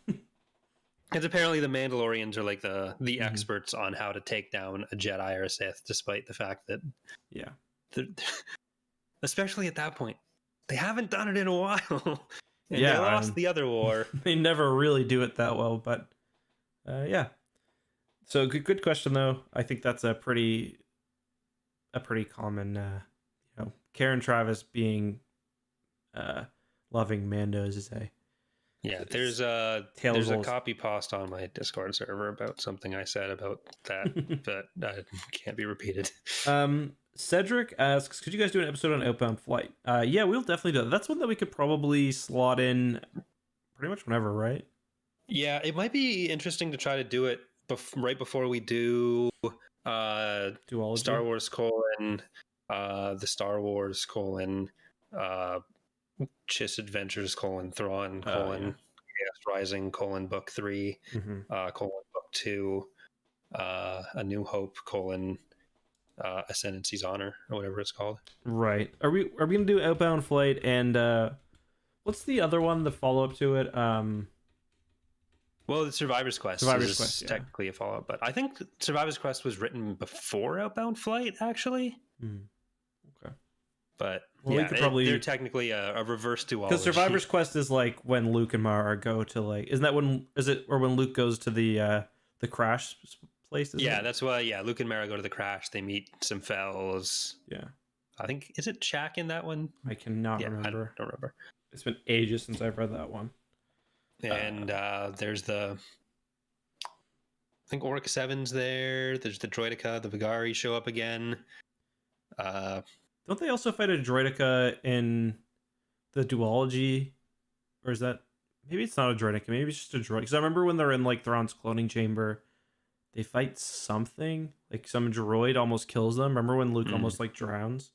Because apparently the Mandalorians are the experts on how to take down a Jedi or a Sith, despite the fact that especially at that point, they haven't done it in a while. And they lost the other war. They never really do it that well, but So good question though. I think that's a pretty common Karen Travis being loving Mandos is a there's a copy post on my Discord server about something I said about that, but can't be repeated. Cedric asks, could you guys do an episode on Outbound Flight? Yeah, we'll definitely do that. That's one that we could probably slot in pretty much whenever, right? Yeah, it might be interesting to try to do it right before we do Duology? Star Wars : the Star Wars : Chiss Adventures : Thrawn : Chaos Rising : Book 3 : Book 2 : A New Hope : Ascendancy's Honor, or whatever it's called. Right. Are we gonna do Outbound Flight and what's the other one, the follow-up to it? Well, the Survivor's Quest is technically a follow-up, but I think Survivor's Quest was written before Outbound Flight, actually. Okay. But Well, we yeah, could probably they're technically a reverse duology. because Survivor's Quest is like when Luke and Mara go to like, isn't that when when Luke goes to the crash place? Yeah, that's why. Yeah, Luke and Mara go to the crash. They meet some fells. Yeah, I think, is it Shaq in that one? I cannot remember. I don't remember. It's been ages since I've read that one. And there's I think Orc 7's there. There's the Droideka, the Vigari show up again. Don't they also fight a Droideka in the duology? Or is that... Maybe it's not a Droideka. Maybe it's just a droid. Because I remember when they're in like Thrawn's cloning chamber, they fight something. Like some droid almost kills them. Remember when Luke almost like drowns?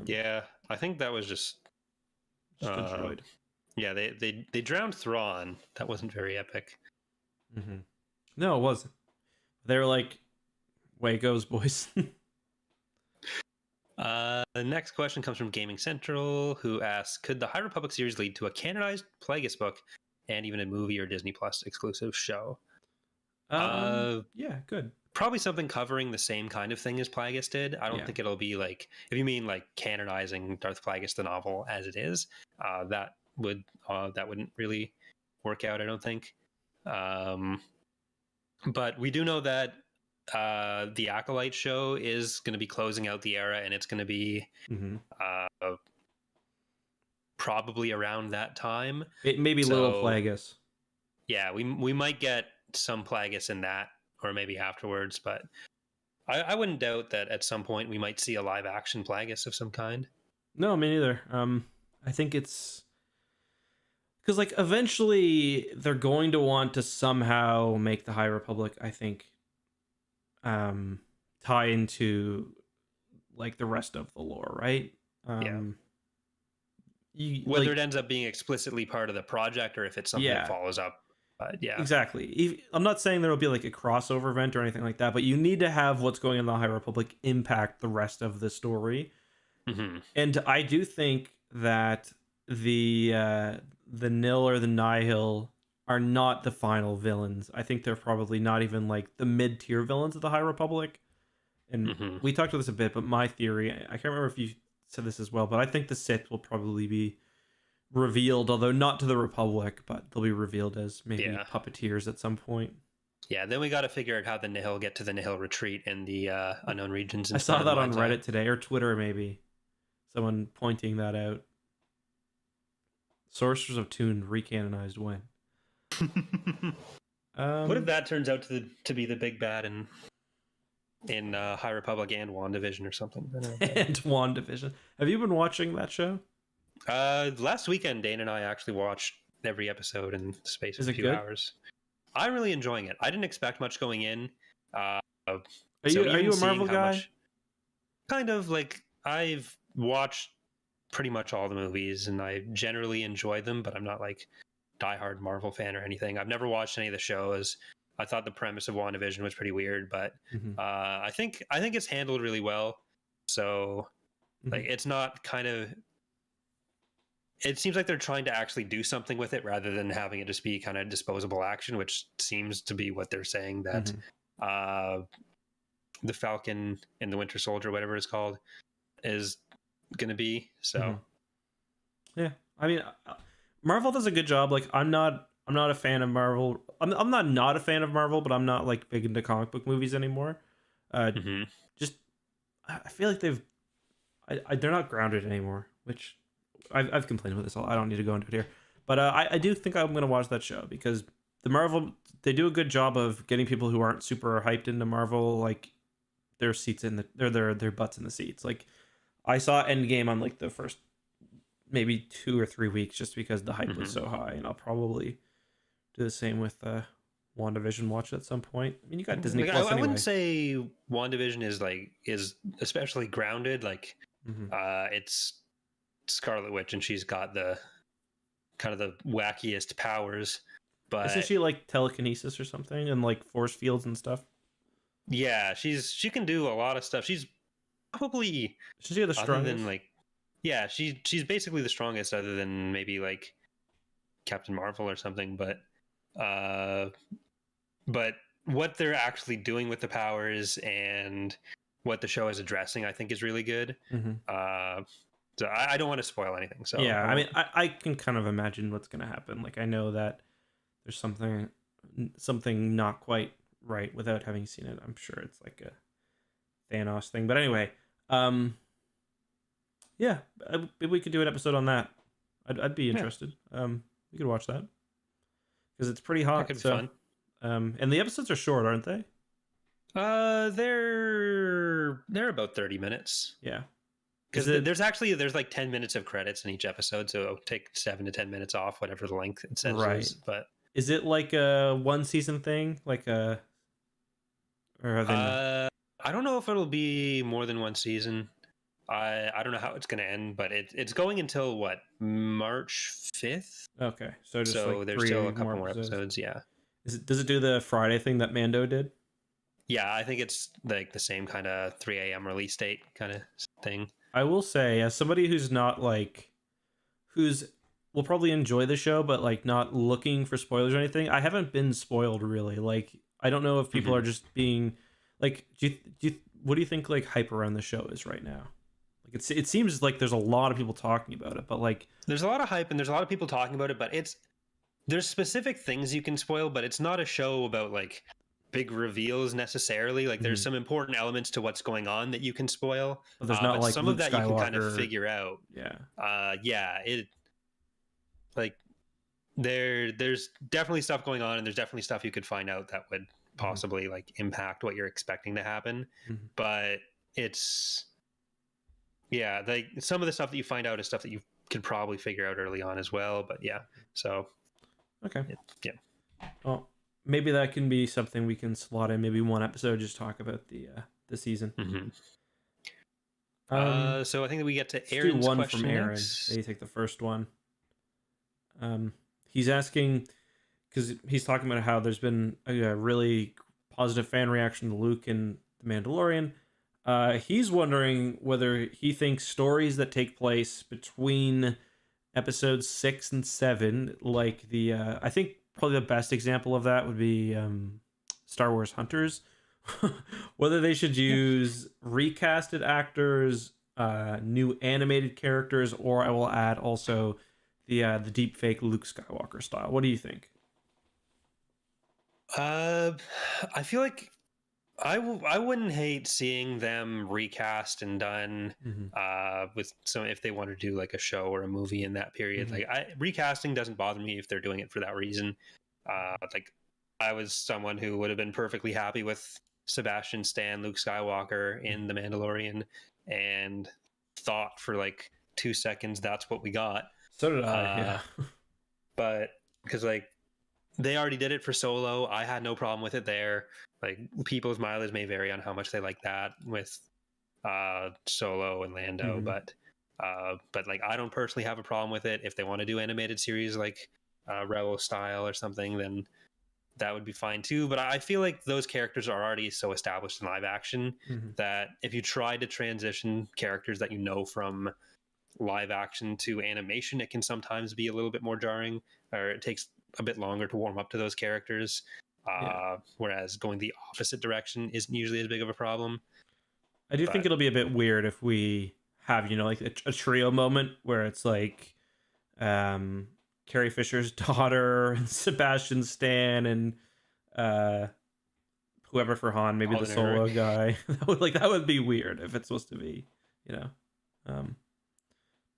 Yeah, I think that was just a droid. Yeah, they drowned Thrawn. That wasn't very epic. Mm-hmm. No, it wasn't. They were like, way goes, boys. The next question comes from Gaming Central, who asks, could the High Republic series lead to a canonized Plagueis book and even a movie or Disney Plus exclusive show? Yeah, good. Probably something covering the same kind of thing as Plagueis did. I don't think it'll be like, if you mean like canonizing Darth Plagueis the novel as it is, that wouldn't really work out, I don't think. But we do know that the Acolyte show is going to be closing out the era, and it's going to be probably around that time. It may be little Plagueis. Yeah, we might get some Plagueis in that, or maybe afterwards, but I wouldn't doubt that at some point we might see a live action Plagueis of some kind. No, me neither. I think it's because like eventually they're going to want to somehow make the High Republic, I think, tie into like the rest of the lore, right? Whether it ends up being explicitly part of the project or if it's something that follows up. But yeah, exactly. I'm not saying there will be like a crossover event or anything like that, but you need to have what's going on in the High Republic impact the rest of the story. Mm-hmm. And I do think that the Nil or the Nihil are not the final villains. I think they're probably not even like the mid-tier villains of the High Republic. And we talked about this a bit, but my theory, I can't remember if you said this as well, but I think the Sith will probably be revealed, although not to the Republic, but they'll be revealed as maybe puppeteers at some point. Yeah, then we got to figure out how the Nihil get to the Nihil retreat in the unknown regions. I saw that on Reddit today, or Twitter maybe. Someone pointing that out. Sorcerers of Toon recanonized when? What if that turns out to be the big bad in High Republic and WandaVision or something? And WandaVision. Have you been watching that show? Last weekend, Dane and I actually watched every episode in the space of a few hours. I'm really enjoying it. I didn't expect much going in. Are you a Marvel guy? Kind of. Like, I've watched pretty much all the movies and I generally enjoy them, but I'm not like diehard Marvel fan or anything. I've never watched any of the shows. I thought the premise of WandaVision was pretty weird, but I think it's handled really well. So like, it's not kind of... It seems like they're trying to actually do something with it rather than having it just be kind of disposable action, which seems to be what they're saying that the Falcon and the Winter Soldier, whatever it's called, is going to be. So yeah, I mean, Marvel does a good job. Like, I'm not a fan of Marvel. I'm not a fan of Marvel, but I'm not like big into comic book movies anymore. Just I feel like they're not grounded anymore, which I've complained about this. I don't need to go into it here, but I do think I'm going to watch that show because the Marvel, they do a good job of getting people who aren't super hyped into Marvel, like their seats in their butts in the seats. Like, I saw Endgame on like the first maybe 2 or 3 weeks just because the hype was so high, and I'll probably do the same with WandaVision watch at some point. I mean, you got Disney Plus anyway. I wouldn't say WandaVision is especially grounded. Like, it's Scarlet Witch, and she's got the kind of the wackiest powers. But isn't she like telekinesis or something and like force fields and stuff? Yeah, she can do a lot of stuff. She's probably the strongest. She's basically the strongest, other than maybe like Captain Marvel or something. But what they're actually doing with the powers and what the show is addressing, I think is really good. Mm-hmm. So I don't want to spoil anything. So Yeah, I mean, I can kind of imagine what's going to happen. Like, I know that there's something not quite right without having seen it. I'm sure it's like a Thanos thing. But anyway, yeah, maybe we could do an episode on that. I'd be interested. We could watch that because it's pretty hot. That could be fun. And the episodes are short, aren't they? They're about 30 minutes. Yeah. Because there's like 10 minutes of credits in each episode, so it'll take 7 to 10 minutes off, whatever the length it says is. But is it like a one season thing, like a, or are they I don't know if it'll be more than one season. I don't know how it's going to end, but it's going until what, March 5th? Okay, so like there's still a couple more episodes. Yeah. Does it do the Friday thing that Mando did? Yeah, I think it's like the same kind of 3 a.m. release date kind of thing. I will say, as somebody who's not like, will probably enjoy the show, but like not looking for spoilers or anything, I haven't been spoiled really. Like, I don't know if people are just being like, what do you think like hype around the show is right now? Like, it seems like there's a lot of people talking about it, but like, there's a lot of hype and there's a lot of people talking about it, but there's specific things you can spoil, but it's not a show about like big reveals necessarily. Like, there's some important elements to what's going on that you can spoil, but there's not like some Luke of that Skywalker. You can kind of figure out. It like there's definitely stuff going on, and there's definitely stuff you could find out that would possibly like impact what you're expecting to happen. But it's like some of the stuff that you find out is stuff that you can probably figure out early on as well. But so okay, well, maybe that can be something we can slot in. Maybe one episode, just talk about the season. So I think that we get to Aaron's one question from Aaron. next. You take the first one. He's asking because he's talking about how there's been a really positive fan reaction to Luke and The Mandalorian. He's wondering whether he thinks stories that take place between episodes 6 and 7, like I think probably the best example of that would be Star Wars Hunters, whether they should use recasted actors, new animated characters, or I will add also the deep fake Luke Skywalker style. What do you think? I feel like I wouldn't hate seeing them recast and done with some, if they want to do like a show or a movie in that period. Like, recasting doesn't bother me if they're doing it for that reason. Like, I was someone who would have been perfectly happy with Sebastian Stan, Luke Skywalker in The Mandalorian, and thought for like 2 seconds that's what we got. So did I. Yeah. But because like they already did it for Solo, I had no problem with it there. Like, people's mileage may vary on how much they like that with Solo and Lando, but like, I don't personally have a problem with it. If they want to do animated series like Rebel style or something, then that would be fine too. But I feel like those characters are already so established in live action that if you try to transition characters that you know from live action to animation, it can sometimes be a little bit more jarring, or it takes a bit longer to warm up to those characters. Whereas going the opposite direction isn't usually as big of a problem. I do think it'll be a bit weird if we have, like a trio moment where it's like Carrie Fisher's daughter and Sebastian Stan and whoever for Han, maybe the Solo guy. that would be weird if it's supposed to be,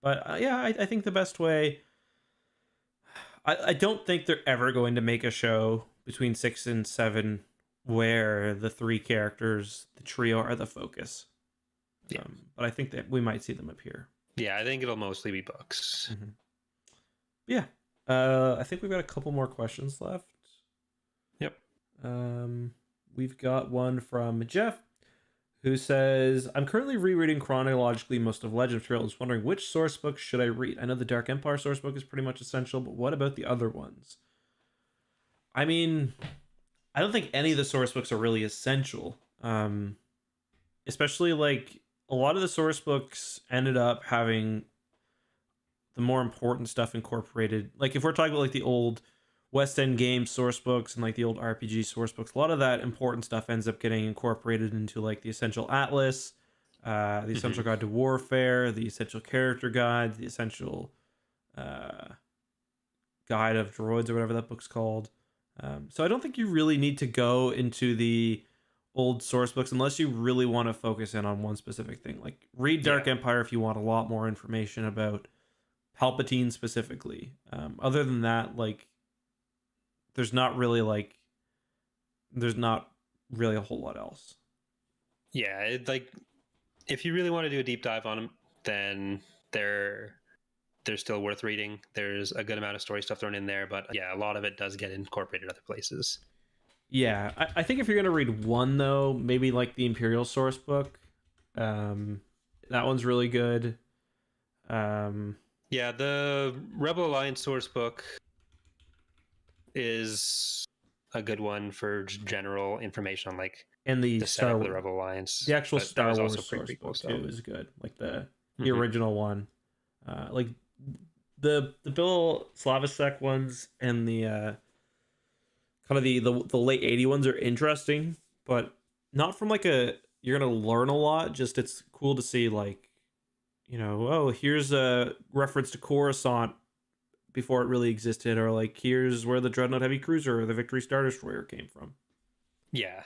But I think the best way. I don't think they're ever going to make a show between 6 and 7 where the 3 characters, the trio, are the focus. But I think that we might see them appear. Yeah, I think it'll mostly be books. Yeah. I think we've got a couple more questions left. Yep. We've got one from Jeff, who says, I'm currently rereading chronologically most of Legend of Imperial. I was wondering which source book should I read? I know the Dark Empire source book is pretty much essential, but what about the other ones? I mean, I don't think any of the source books are really essential. Especially like a lot of the source books ended up having the more important stuff incorporated. Like if we're talking about like the old West End game source books and like the old RPG source books, a lot of that important stuff ends up getting incorporated into like the Essential Atlas, the Essential Guide to Warfare, the Essential Character Guide, the Essential Guide of Droids, or whatever that book's called. So I don't think you really need to go into the old source books unless you really want to focus in on one specific thing. Like read Dark Empire if you want a lot more information about Palpatine specifically. Other than that, like there's not really a whole lot else. Yeah, like if you really want to do a deep dive on them, then they're still worth reading. There's a good amount of story stuff thrown in there, but yeah, a lot of it does get incorporated other places. Yeah, I think if you're gonna read one though, maybe like the Imperial source book. That one's really good. Yeah, the Rebel Alliance source book is a good one for general information on like and the setup of the Rebel Alliance. The actual Star Wars also source prequel, book so. too is good. Like the original one, like the Bill Slavicsek ones and the kind of the late 80 ones are interesting, but not from like you're gonna learn a lot. Just it's cool to see like, you know, oh, here's a reference to Coruscant before it really existed, or like here's where the Dreadnought Heavy Cruiser or the Victory Star Destroyer came from. Yeah.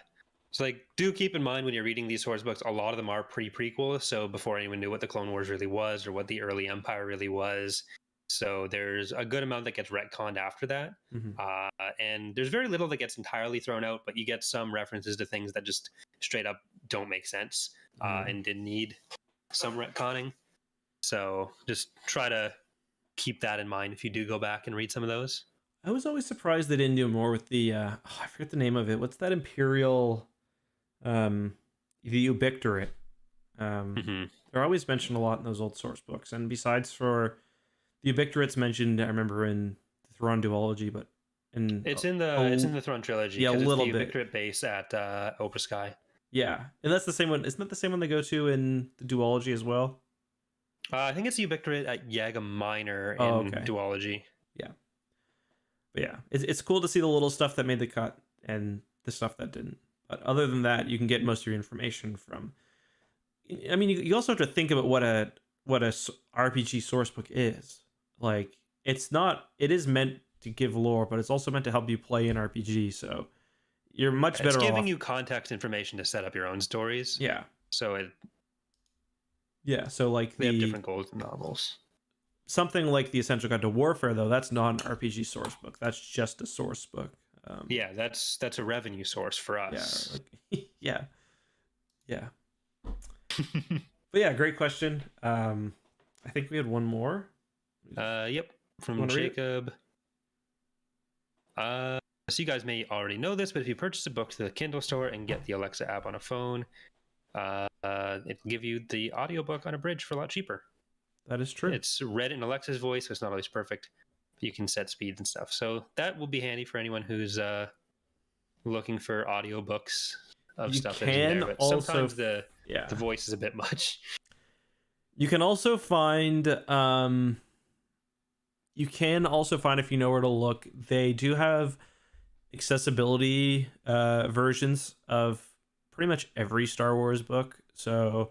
So like do keep in mind when you're reading these source books, a lot of them are pre-prequel, so before anyone knew what the Clone Wars really was or what the early Empire really was. So there's a good amount that gets retconned after that. And there's very little that gets entirely thrown out, but you get some references to things that just straight up don't make sense and did need some retconning. So just try to keep that in mind if you do go back and read some of those. I was always surprised they didn't do more with the I forget the name of it. What's that Imperial the Ubictorate? They're always mentioned a lot in those old source books, and besides for the Ubictorate's mentioned, I remember in the Thrawn duology, but it's in the Thrawn trilogy. Yeah, a little it's the bit. Ubictorate base at Opera Sky. Yeah, and that's the same one. Isn't that the same one they go to in the duology as well? I think it's the Ubictorate at Yaga Minor in duology. Yeah, but yeah, it's cool to see the little stuff that made the cut and the stuff that didn't. But other than that, you can get most of your information from. I mean, you also have to think about what a RPG source book is. Like, it is meant to give lore, but it's also meant to help you play an RPG. So you're much better off. It's giving you context information to set up your own stories. Yeah. So so like they have different goals in novels. Something like the Essential Guide to Warfare, though, that's not an RPG source book. That's just a source book. Yeah, that's a revenue source for us. Yeah. But yeah, great question. I think we had one more. Yep, from Jacob. So you guys may already know this, but if you purchase a book to the Kindle store and get the Alexa app on a phone, it'll give you the audiobook unabridged for a lot cheaper. That is true. It's read in Alexa's voice, so it's not always perfect. But you can set speeds and stuff. So that will be handy for anyone who's looking for audiobooks of stuff that's in there. But sometimes the voice is a bit much. You can also find if you know where to look, they do have accessibility versions of pretty much every Star Wars book. So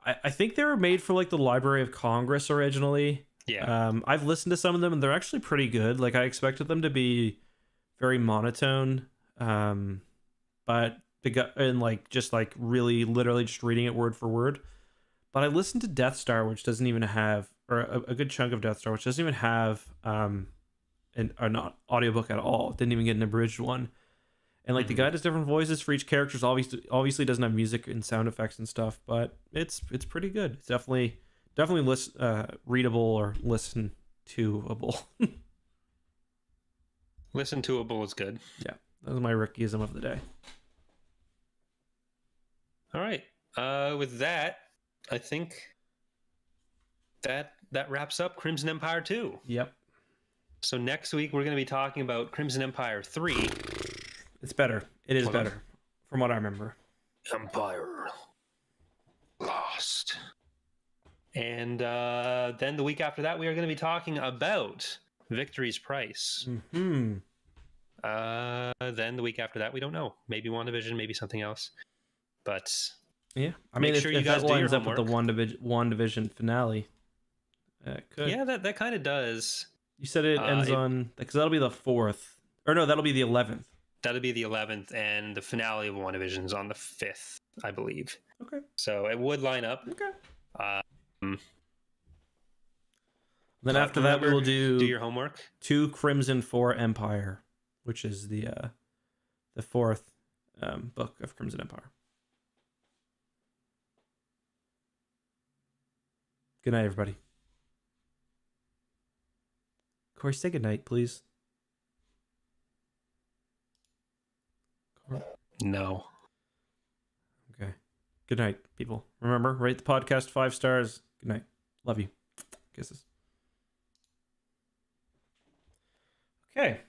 I think they were made for like the Library of Congress originally. Yeah. I've listened to some of them and they're actually pretty good. Like I expected them to be very monotone. But really literally just reading it word for word. But I listened to Death Star, which doesn't even have, or a good chunk of Death Star, which doesn't even have an audiobook at all. It didn't even get an abridged one. And like the guy does different voices for each character. Obviously doesn't have music and sound effects and stuff, but it's pretty good. It's definitely readable or listen toable. Listen toable is good. Yeah, that was my Rickism of the day. All right. With that, I think that wraps up Crimson Empire 2. Yep. So next week we're going to be talking about Crimson Empire 3. It's better. It is better, from what I remember. Empire Lost. And then the week after that, we are going to be talking about Victory's Price. Then the week after that, we don't know. Maybe WandaVision, maybe something else. But Yeah, I make mean, sure if you guys that do your lines up with the homework. WandaVision finale, it could. Yeah, that kind of does. You said it ends on, because that'll be the 4th, or no, that'll be the 11th. That'll be the 11th, and the finale of WandaVision is on the 5th, I believe. Okay. So it would line up. Okay. Then after that, we will do your homework. 2 Crimson 4 Empire, which is the 4th book of Crimson Empire. Good night, everybody. Corey, say good night, please. No. Okay. Good night, people. Remember, rate the podcast 5 stars. Good night. Love you. Kisses. Okay.